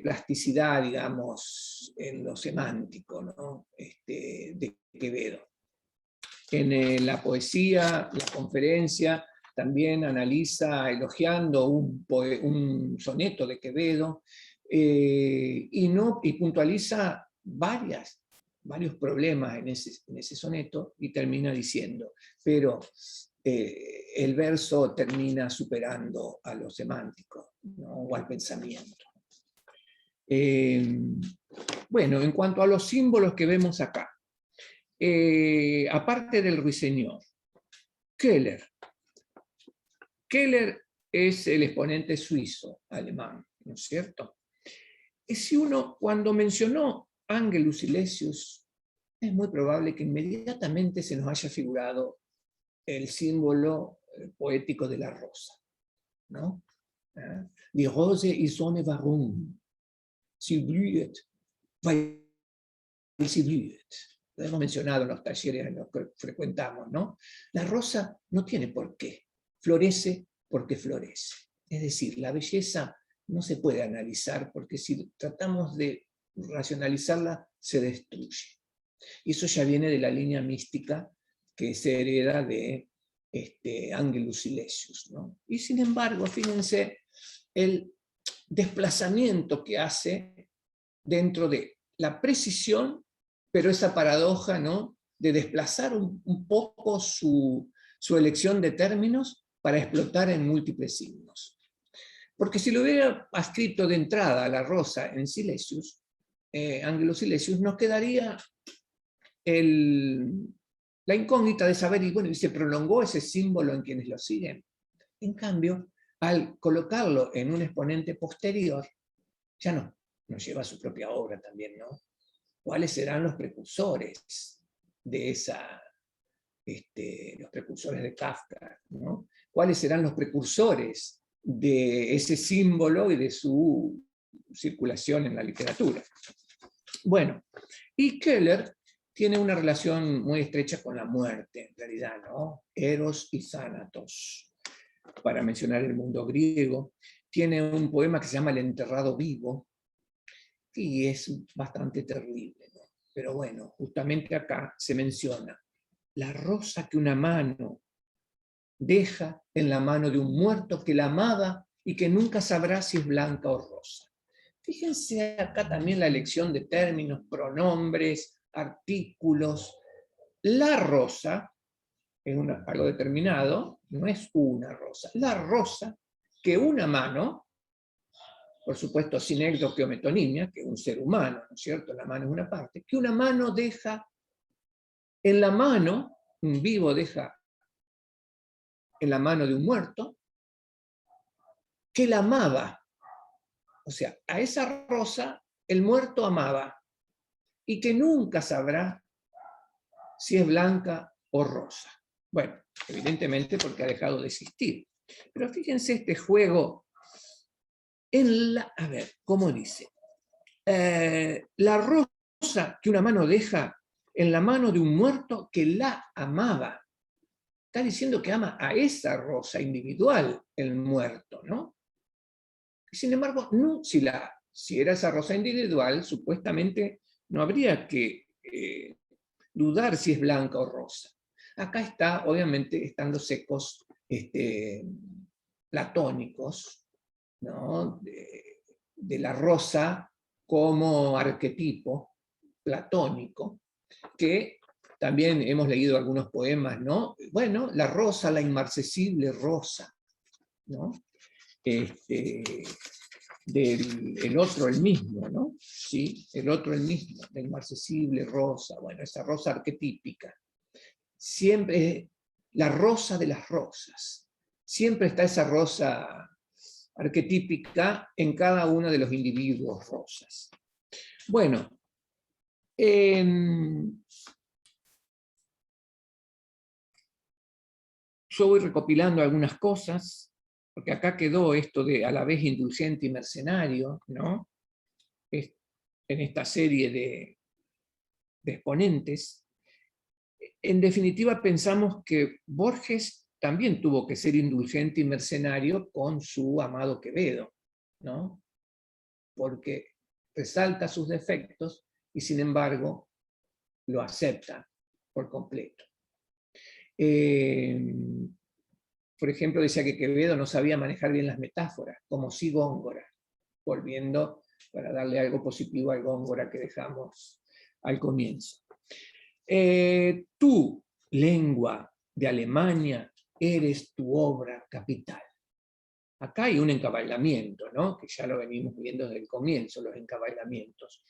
plasticidad, digamos, en lo semántico, ¿no? De Quevedo. En la poesía, la conferencia, también analiza elogiando un soneto de Quevedo y puntualiza varios problemas en ese soneto y termina diciendo, pero el verso termina superando a lo semántico, ¿no? O al pensamiento. Bueno, en cuanto a los símbolos que vemos acá, aparte del ruiseñor, Keller. Keller es el exponente suizo alemán, ¿no es cierto? Y si uno, cuando mencionó Angelus Silesius, es muy probable que inmediatamente se nos haya figurado el símbolo poético de la rosa, ¿no? Die Rose ist ohne Warum. Sie blüht, weil sie blüht. Lo hemos mencionado en los talleres en los que frecuentamos, ¿no? La rosa no tiene por qué, florece porque florece. Es decir, la belleza no se puede analizar porque si tratamos de racionalizarla, se destruye. Y eso ya viene de la línea mística que se hereda de Angelus Silesius, ¿no? Y sin embargo, fíjense el desplazamiento que hace dentro de la precisión, pero esa paradoja, ¿no?, de desplazar un poco su elección de términos para explotar en múltiples signos. Porque si lo hubiera escrito de entrada a la rosa en Silesius, Angelus Silesius, nos quedaría la incógnita de saber, y bueno, ¿y se prolongó ese símbolo en quienes lo siguen? En cambio, al colocarlo en un exponente posterior, ya no, nos lleva a su propia obra también, ¿no? ¿Cuáles serán los precursores de los precursores de Kafka, ¿no? ¿Cuáles serán los precursores de ese símbolo y de su circulación en la literatura? Bueno, y Keller tiene una relación muy estrecha con la muerte, en realidad, ¿no? Eros y Thanatos, para mencionar el mundo griego. Tiene un poema que se llama El enterrado vivo, y es bastante terrible, ¿no? Pero bueno, justamente acá se menciona la rosa que una mano deja en la mano de un muerto que la amaba y que nunca sabrá si es blanca o rosa. Fíjense acá también la elección de términos, pronombres, artículos. La rosa es algo determinado, no es una rosa. La rosa que una mano, por supuesto sin o metonimia, que es un ser humano, ¿no es cierto? La mano es una parte, que una mano deja en la mano, un vivo deja en la mano de un muerto, que la amaba. O sea, a esa rosa el muerto amaba, y que nunca sabrá si es blanca o rosa. Bueno, evidentemente porque ha dejado de existir. Pero fíjense este juego a ver, ¿cómo dice? La rosa que una mano deja en la mano de un muerto que la amaba. Está diciendo que ama a esa rosa individual, el muerto, ¿no? Sin embargo, no, si era esa rosa individual, supuestamente no habría que dudar si es blanca o rosa. Acá está, obviamente, están los ecos platónicos, ¿no? De la rosa como arquetipo platónico, que también hemos leído algunos poemas, ¿no? Bueno, la rosa, la inmarcesible rosa, ¿no? El otro, el mismo, ¿no? ¿Sí? El otro, el mismo, la inmarcesible rosa, bueno, esa rosa arquetípica. Siempre, la rosa de las rosas. Siempre está esa rosa arquetípica en cada uno de los individuos rosas. Bueno, yo voy recopilando algunas cosas, porque acá quedó esto de a la vez indulgente y mercenario, ¿no? En esta serie de exponentes. En definitiva, pensamos que Borges también tuvo que ser indulgente y mercenario con su amado Quevedo, ¿no? Porque resalta sus defectos y sin embargo lo acepta por completo. Por ejemplo, decía que Quevedo no sabía manejar bien las metáforas, como sí Góngora, volviendo para darle algo positivo al Góngora que dejamos al comienzo. Tú, lengua de Alemania, eres tu obra capital. Acá hay un encabalamiento, ¿no? Que ya lo venimos viendo desde el comienzo, los encabalamientos.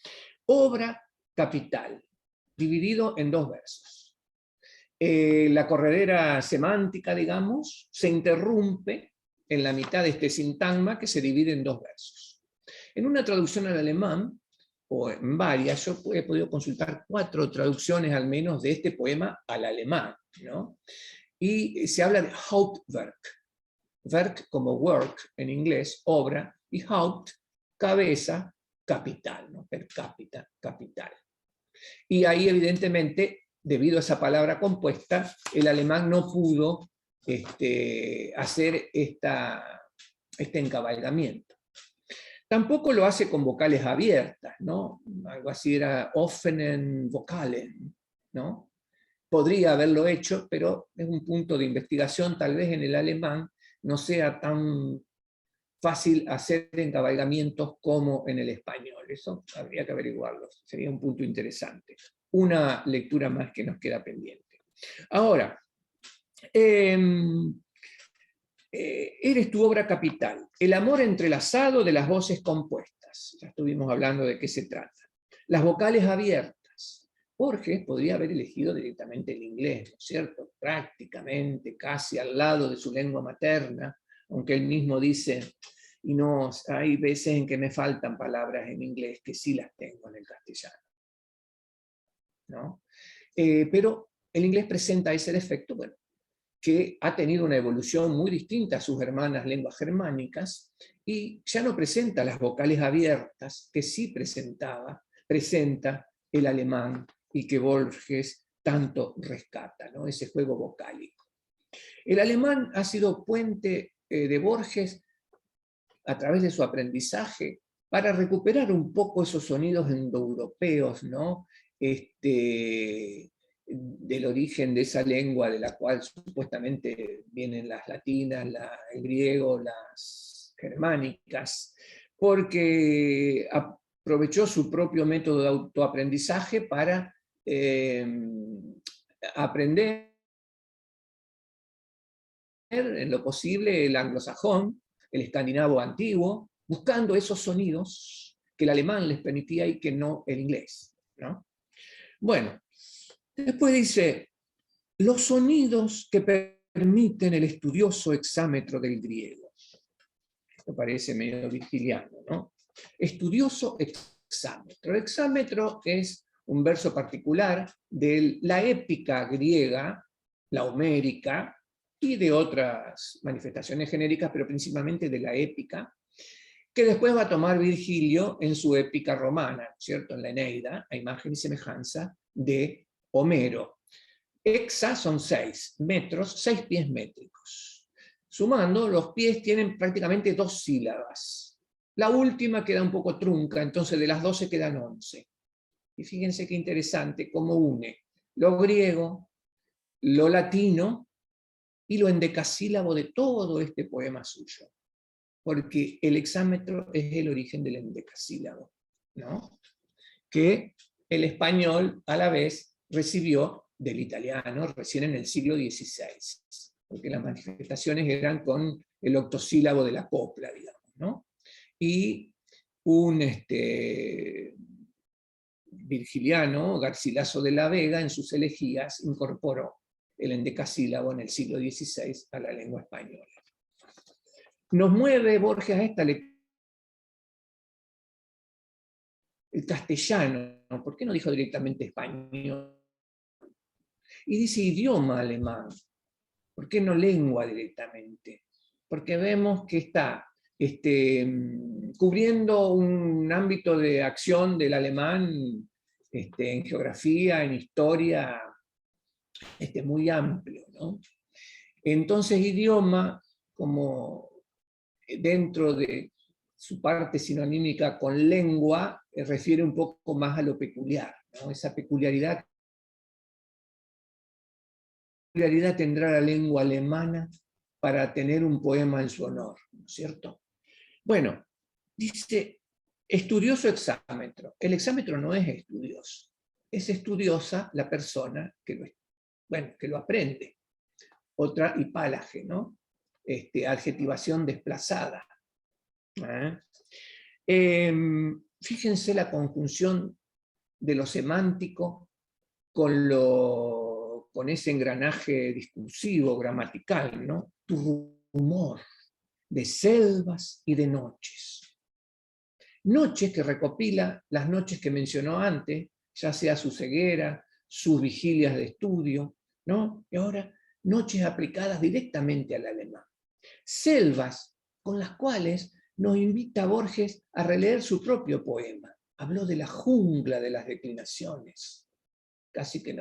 Obra capital, dividido en dos versos. La corredera semántica, digamos, se interrumpe en la mitad de este sintagma que se divide en dos versos. En una traducción al alemán, o en varias, yo he podido consultar 4 traducciones al menos de este poema al alemán, ¿no? Y se habla de Hauptwerk, Werk como work en inglés, obra, y Haupt, cabeza, capital, ¿no? Per cápita, capital. Y ahí evidentemente, debido a esa palabra compuesta, el alemán no pudo hacer este encabalgamiento. Tampoco lo hace con vocales abiertas, ¿no? Algo así era offenen Vokalen, ¿no? Podría haberlo hecho, pero es un punto de investigación, tal vez en el alemán no sea tan fácil hacer encabalgamientos como en el español. Eso habría que averiguarlo, sería un punto interesante. Una lectura más que nos queda pendiente. Ahora, eres tu obra capital, el amor entrelazado de las voces compuestas. Ya estuvimos hablando de qué se trata. Las vocales abiertas. Borges podría haber elegido directamente el inglés, ¿no es cierto? Prácticamente, casi al lado de su lengua materna, aunque él mismo dice, y no, hay veces en que me faltan palabras en inglés que sí las tengo en el castellano, ¿no? Pero el inglés presenta ese defecto, bueno, que ha tenido una evolución muy distinta a sus hermanas lenguas germánicas, y ya no presenta las vocales abiertas que sí presenta el alemán y que Borges tanto rescata, ¿no? Ese juego vocálico. El alemán ha sido puente de Borges a través de su aprendizaje para recuperar un poco esos sonidos indoeuropeos, ¿no? Del origen de esa lengua de la cual supuestamente vienen las latinas, el griego, las germánicas, porque aprovechó su propio método de autoaprendizaje para aprender en lo posible el anglosajón, el escandinavo antiguo, buscando esos sonidos que el alemán les permitía y que no el inglés, ¿no? Bueno, después dice, los sonidos que permiten el estudioso exámetro del griego. Esto parece medio virgiliano, ¿no? Estudioso exámetro. El exámetro es un verso particular de la épica griega, la homérica, y de otras manifestaciones genéricas, pero principalmente de la épica, que después va a tomar Virgilio en su épica romana, ¿cierto? En la Eneida, a imagen y semejanza de Homero. Hexa son 6 metros, 6 pies métricos. Sumando, los pies tienen prácticamente 2 sílabas. La última queda un poco trunca, entonces de las 12 quedan 11. Y fíjense qué interesante cómo une lo griego, lo latino y lo endecasílabo de todo este poema suyo. porque el hexámetro es el origen del endecasílabo, ¿no? Que el español a la vez recibió del italiano recién en el siglo XVI, porque las manifestaciones eran con el octosílabo de la copla, digamos, ¿no? Y un virgiliano, Garcilaso de la Vega, en sus elegías incorporó el endecasílabo en el siglo XVI a la lengua española. Nos mueve Borges a esta lectura el castellano, ¿por qué no dijo directamente español? Y dice idioma alemán, ¿por qué no lengua directamente? Porque vemos que está cubriendo un ámbito de acción del alemán en geografía, en historia, muy amplio, ¿no? Entonces idioma, como dentro de su parte sinonímica con lengua, refiere un poco más a lo peculiar, ¿no? Esa peculiaridad tendrá la lengua alemana para tener un poema en su honor, ¿no es cierto? Bueno, dice, estudioso hexámetro. El hexámetro no es estudioso, es estudiosa la persona que lo aprende. Otra hipálaje, ¿no? Adjetivación desplazada. Fíjense la conjunción de lo semántico con ese engranaje discursivo, gramatical, ¿no? Tu rumor de selvas y de noches. Noches que recopila las noches que mencionó antes, ya sea su ceguera, sus vigilias de estudio, ¿no? Y ahora, noches aplicadas directamente al alemán. Selvas con las cuales nos invita Borges a releer su propio poema. Habló de la jungla de las declinaciones. Casi que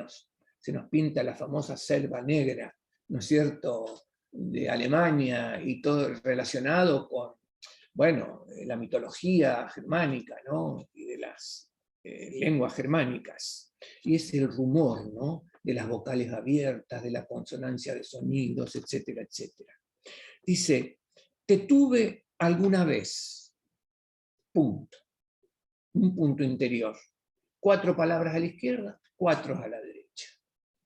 se nos pinta la famosa selva negra, ¿no es cierto?, de Alemania y todo relacionado con, bueno, la mitología germánica, ¿no?, y de las lenguas germánicas. Y es el rumor, ¿no?, de las vocales abiertas, de la consonancia de sonidos, etcétera, etcétera. Dice, te tuve alguna vez, punto, un punto interior. 4 palabras a la izquierda, 4 a la derecha.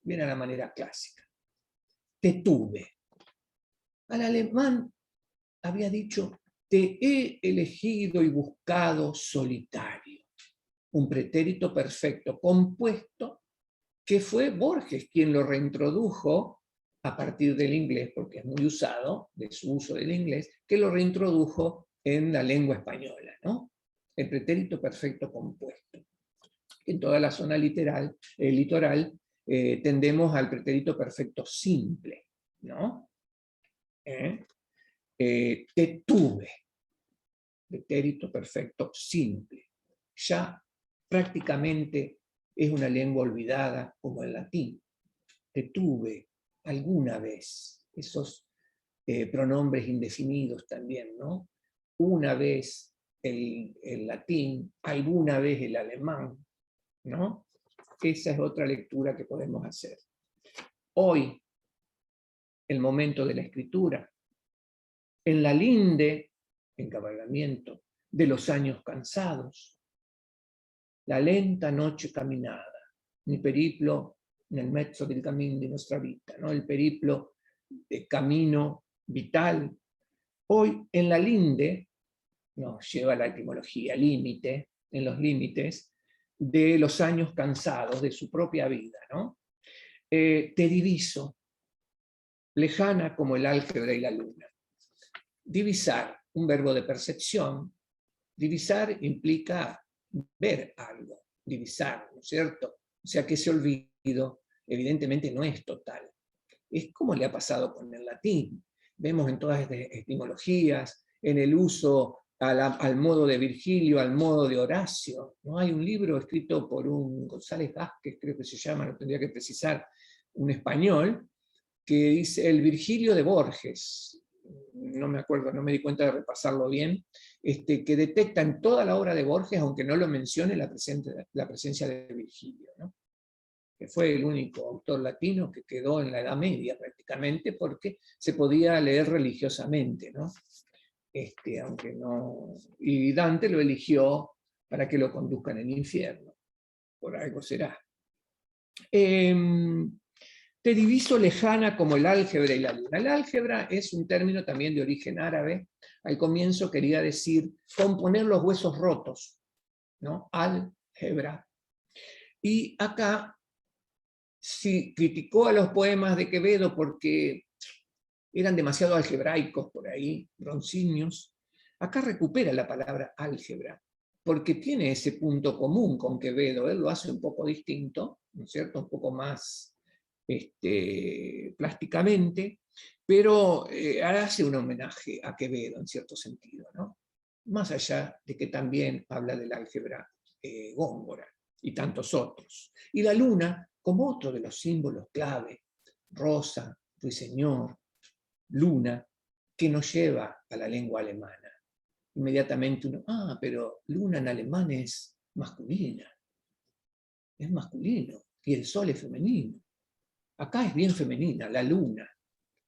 Viene a la manera clásica. Te tuve. Al alemán había dicho, te he elegido y buscado solitario. Un pretérito perfecto compuesto que fue Borges quien lo reintrodujo a partir del inglés, porque es muy usado, de su uso del inglés, que lo reintrodujo en la lengua española, ¿no? El pretérito perfecto compuesto. En toda la zona litoral tendemos al pretérito perfecto simple, ¿no? Te tuve, pretérito perfecto simple. Ya prácticamente es una lengua olvidada como el latín. Te tuve alguna vez, esos pronombres indefinidos también, ¿no? Una vez el latín, alguna vez el alemán, ¿no? Esa es otra lectura que podemos hacer. Hoy, el momento de la escritura, en la linde, encabalgamiento, de los años cansados, la lenta noche caminada, mi periplo nel mezzo del camino de nuestra vida, ¿no? El periplo de camino vital. Hoy, en la linde, nos lleva la etimología, límite, en los límites, de los años cansados de su propia vida, ¿no? Te diviso, lejana como el álgebra y la luna. Divisar, un verbo de percepción. Divisar implica ver algo, divisar, ¿no es cierto? O sea que ese olvido evidentemente no es total. Es como le ha pasado con el latín. Vemos en todas estas etimologías, en el uso al modo de Virgilio, al modo de Horacio. ¿No? Hay un libro escrito por un González Vázquez, creo que se llama, no tendría que precisar, un español, que dice el Virgilio de Borges, no me acuerdo, no me di cuenta de repasarlo bien, que detecta en toda la obra de Borges, aunque no lo mencione, la presencia de Virgilio, ¿no? Que fue el único autor latino que quedó en la Edad Media prácticamente, porque se podía leer religiosamente, ¿no? aunque no, y Dante lo eligió para que lo conduzcan en el infierno, por algo será. Te diviso lejana como el álgebra y la luna. El álgebra es un término también de origen árabe. Al comienzo quería decir componer los huesos rotos, ¿no? Álgebra. Y acá si criticó a los poemas de Quevedo porque eran demasiado algebraicos por ahí, broncíneos, acá recupera la palabra álgebra, porque tiene ese punto común con Quevedo. Él lo hace un poco distinto, ¿no es cierto? Un poco más plásticamente, pero hace un homenaje a Quevedo en cierto sentido, ¿no? Más allá de que también habla del álgebra Góngora y tantos otros. Y la luna, como otro de los símbolos clave, rosa, ruiseñor, luna, que nos lleva a la lengua alemana. Inmediatamente uno, pero luna en alemán es masculina, es masculino, y el sol es femenino. Acá es bien femenina, la luna.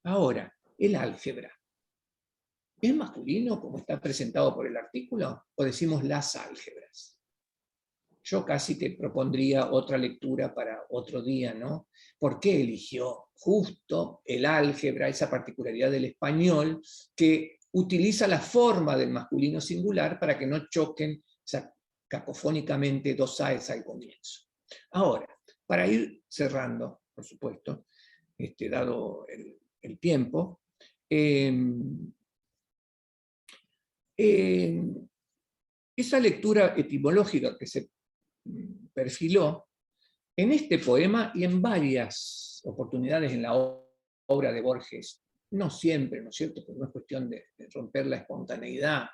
Ahora, el álgebra. ¿Es masculino como está presentado por el artículo? ¿O decimos las álgebras? Yo casi que propondría otra lectura para otro día, ¿no? ¿Por qué eligió justo el álgebra, esa particularidad del español, que utiliza la forma del masculino singular para que no choquen cacofónicamente dos aes al comienzo? Ahora, para ir cerrando, por supuesto, dado el tiempo, esa lectura etimológica que se perfiló en este poema y en varias oportunidades en la obra de Borges, no siempre, ¿no es cierto?, porque no es cuestión de romper la espontaneidad,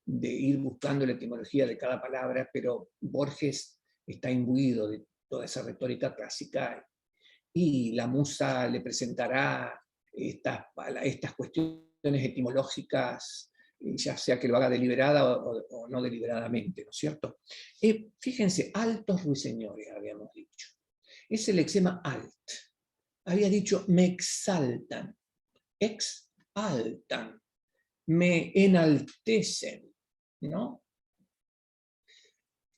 de ir buscando la etimología de cada palabra, pero Borges está imbuido de toda esa retórica clásica y la musa le presentará estas cuestiones etimológicas, ya sea que lo haga deliberada o no deliberadamente, ¿no es cierto? Fíjense, altos ruiseñores, habíamos dicho. Es el lexema alt. Había dicho, me exaltan, exaltan, me enaltecen, ¿no?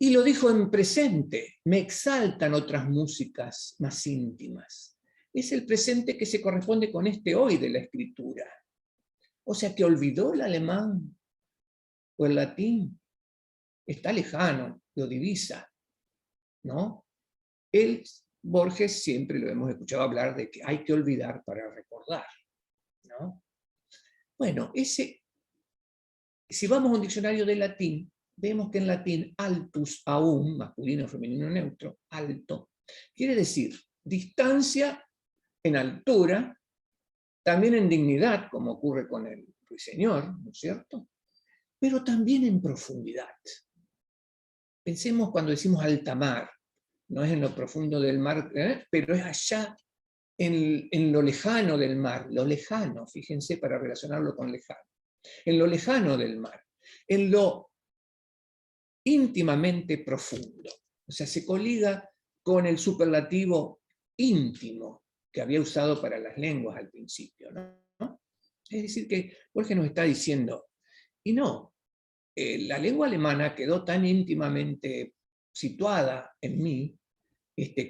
Y lo dijo en presente, me exaltan otras músicas más íntimas. Es el presente que se corresponde con este hoy de la escritura. O sea que olvidó el alemán o el latín. Está lejano, lo divisa, ¿no? Borges siempre lo hemos escuchado hablar de que hay que olvidar para recordar, ¿no? Bueno, si vamos a un diccionario de latín, vemos que en latín altus aún, masculino, femenino, neutro, alto, quiere decir distancia en altura, también en dignidad, como ocurre con el ruiseñor, ¿no es cierto? Pero también en profundidad. Pensemos cuando decimos alta mar, no es en lo profundo del mar, pero es allá en lo lejano del mar, lo lejano, fíjense para relacionarlo con lejano, en lo lejano del mar, en lo íntimamente profundo. O sea, se coliga con el superlativo íntimo que había usado para las lenguas al principio, ¿no? Es decir, que Borges nos está diciendo, y no, la lengua alemana quedó tan íntimamente situada en mí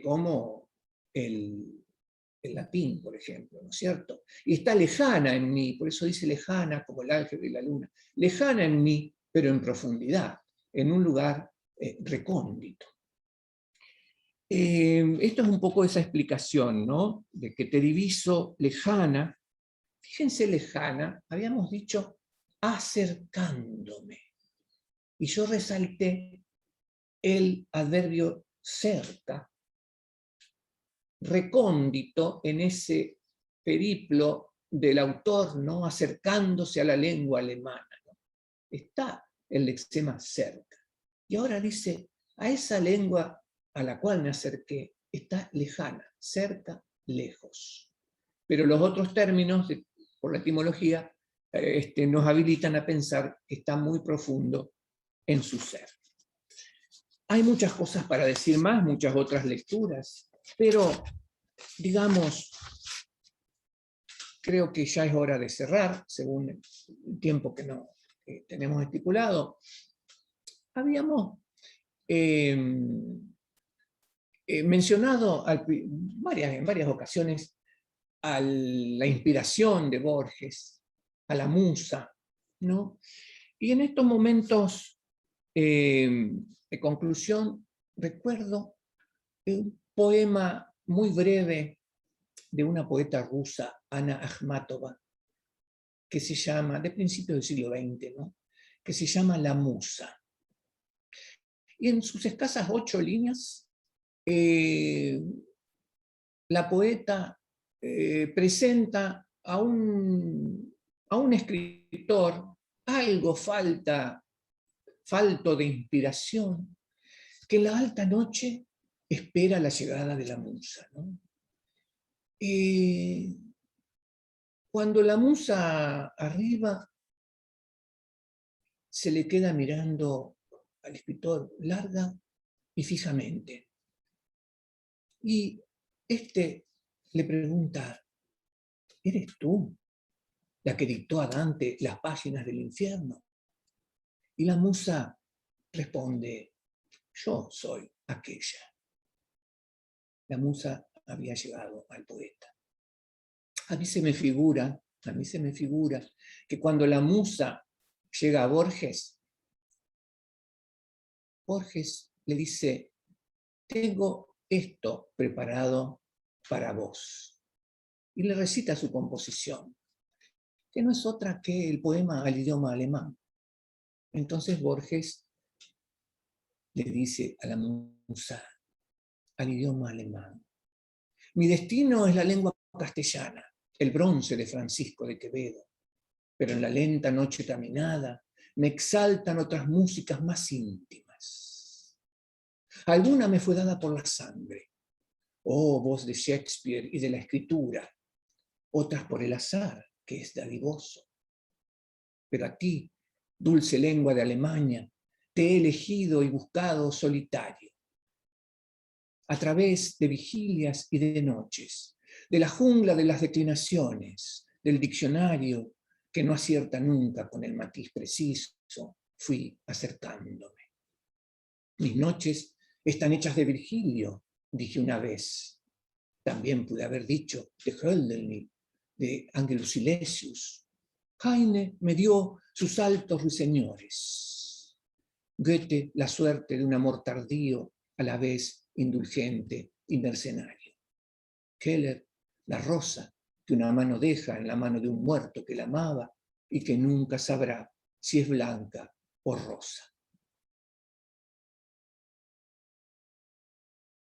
como el latín, por ejemplo, ¿no es cierto? Y está lejana en mí, por eso dice lejana como el álgebra y la luna, lejana en mí, pero en profundidad, en un lugar recóndito. Esto es un poco esa explicación, ¿no? De que te diviso lejana. Fíjense, lejana, habíamos dicho acercándome. Y yo resalté el adverbio cerca, recóndito en ese periplo del autor, ¿no?, acercándose a la lengua alemana, ¿no? Está el lexema cerca. Y ahora dice, a esa lengua a la cual me acerqué, está lejana, cerca, lejos. Pero los otros términos, por la etimología, nos habilitan a pensar que está muy profundo en su ser. Hay muchas cosas para decir más, muchas otras lecturas, pero, digamos, creo que ya es hora de cerrar, según el tiempo que tenemos estipulado, habíamos mencionado en varias ocasiones a la inspiración de Borges, a la musa, ¿no? Y en estos momentos de conclusión, recuerdo un poema muy breve de una poeta rusa, Anna Akhmatova, que se llama, de principios del siglo XX, ¿no? Que se llama La Musa. Y en sus escasas 8 líneas, la poeta presenta a un escritor algo falto de inspiración, que en la alta noche espera la llegada de la musa, ¿no? Cuando la musa arriba, se le queda mirando al escritor larga y fijamente. Y le pregunta, ¿eres tú la que dictó a Dante las páginas del infierno? Y la musa responde, yo soy aquella. La musa había llegado al poeta. A mí se me figura que cuando la musa llega a Borges, Borges le dice, tengo esto preparado para vos. Y le recita su composición, que no es otra que el poema al idioma alemán. Entonces Borges le dice a la musa, al idioma alemán, mi destino es la lengua castellana, el bronce de Francisco de Quevedo, pero en la lenta noche caminada me exaltan otras músicas más íntimas. Alguna me fue dada por la sangre, oh voz de Shakespeare y de la escritura, otras por el azar, que es dadivoso. Pero a ti, dulce lengua de Alemania, te he elegido y buscado solitario, a través de vigilias y de noches, de la jungla de las declinaciones, del diccionario que no acierta nunca con el matiz preciso, fui acercándome. Mis noches están hechas de Virgilio, dije una vez. También pude haber dicho de Hölderlin, de Angelus Silesius. Heine me dio sus altos ruiseñores. Goethe, la suerte de un amor tardío, a la vez indulgente y mercenario. Keller, la rosa que una mano deja en la mano de un muerto que la amaba y que nunca sabrá si es blanca o rosa.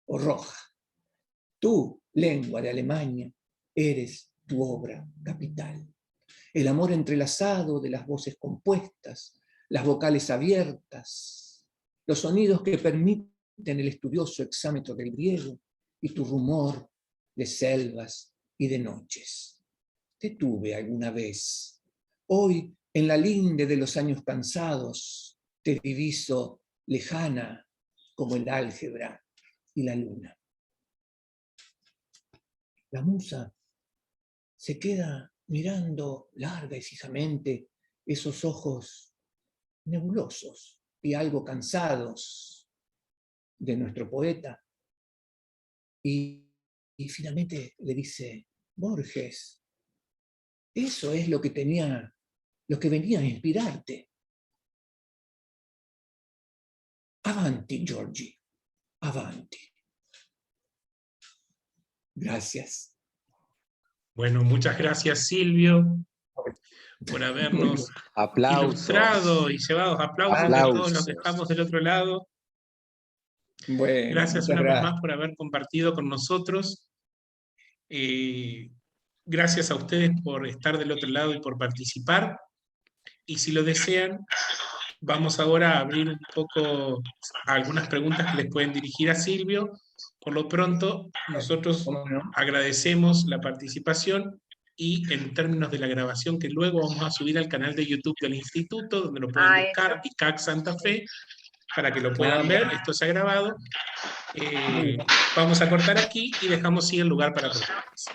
O roja. Tú, lengua de Alemania, eres tu obra capital. El amor entrelazado de las voces compuestas, las vocales abiertas, los sonidos que permiten el estudioso exámetro del griego y tu rumor de selvas y de noches. Te tuve alguna vez. Hoy, en la linde de los años cansados, te diviso lejana como el álgebra y la luna. La musa se queda mirando larga y fijamente esos ojos nebulosos y algo cansados de nuestro poeta. Y finalmente le dice, Borges, eso es lo que venía a inspirarte. Avanti, Giorgi, avanti. Gracias. Bueno, muchas gracias, Silvio, por habernos ilustrado y llevado aplausos de todos los que estamos del otro lado. Bueno, gracias una vez más por haber compartido con nosotros. Gracias a ustedes por estar del otro lado y por participar. Y si lo desean, vamos ahora a abrir un poco algunas preguntas que les pueden dirigir a Silvio. Por lo pronto, nosotros agradecemos la participación y en términos de la grabación que luego vamos a subir al canal de YouTube del Instituto, donde lo pueden buscar, ICAC Santa Fe, para que lo puedan ver. Esto se ha grabado. Vamos a cortar aquí y dejamos sí el lugar para preguntas.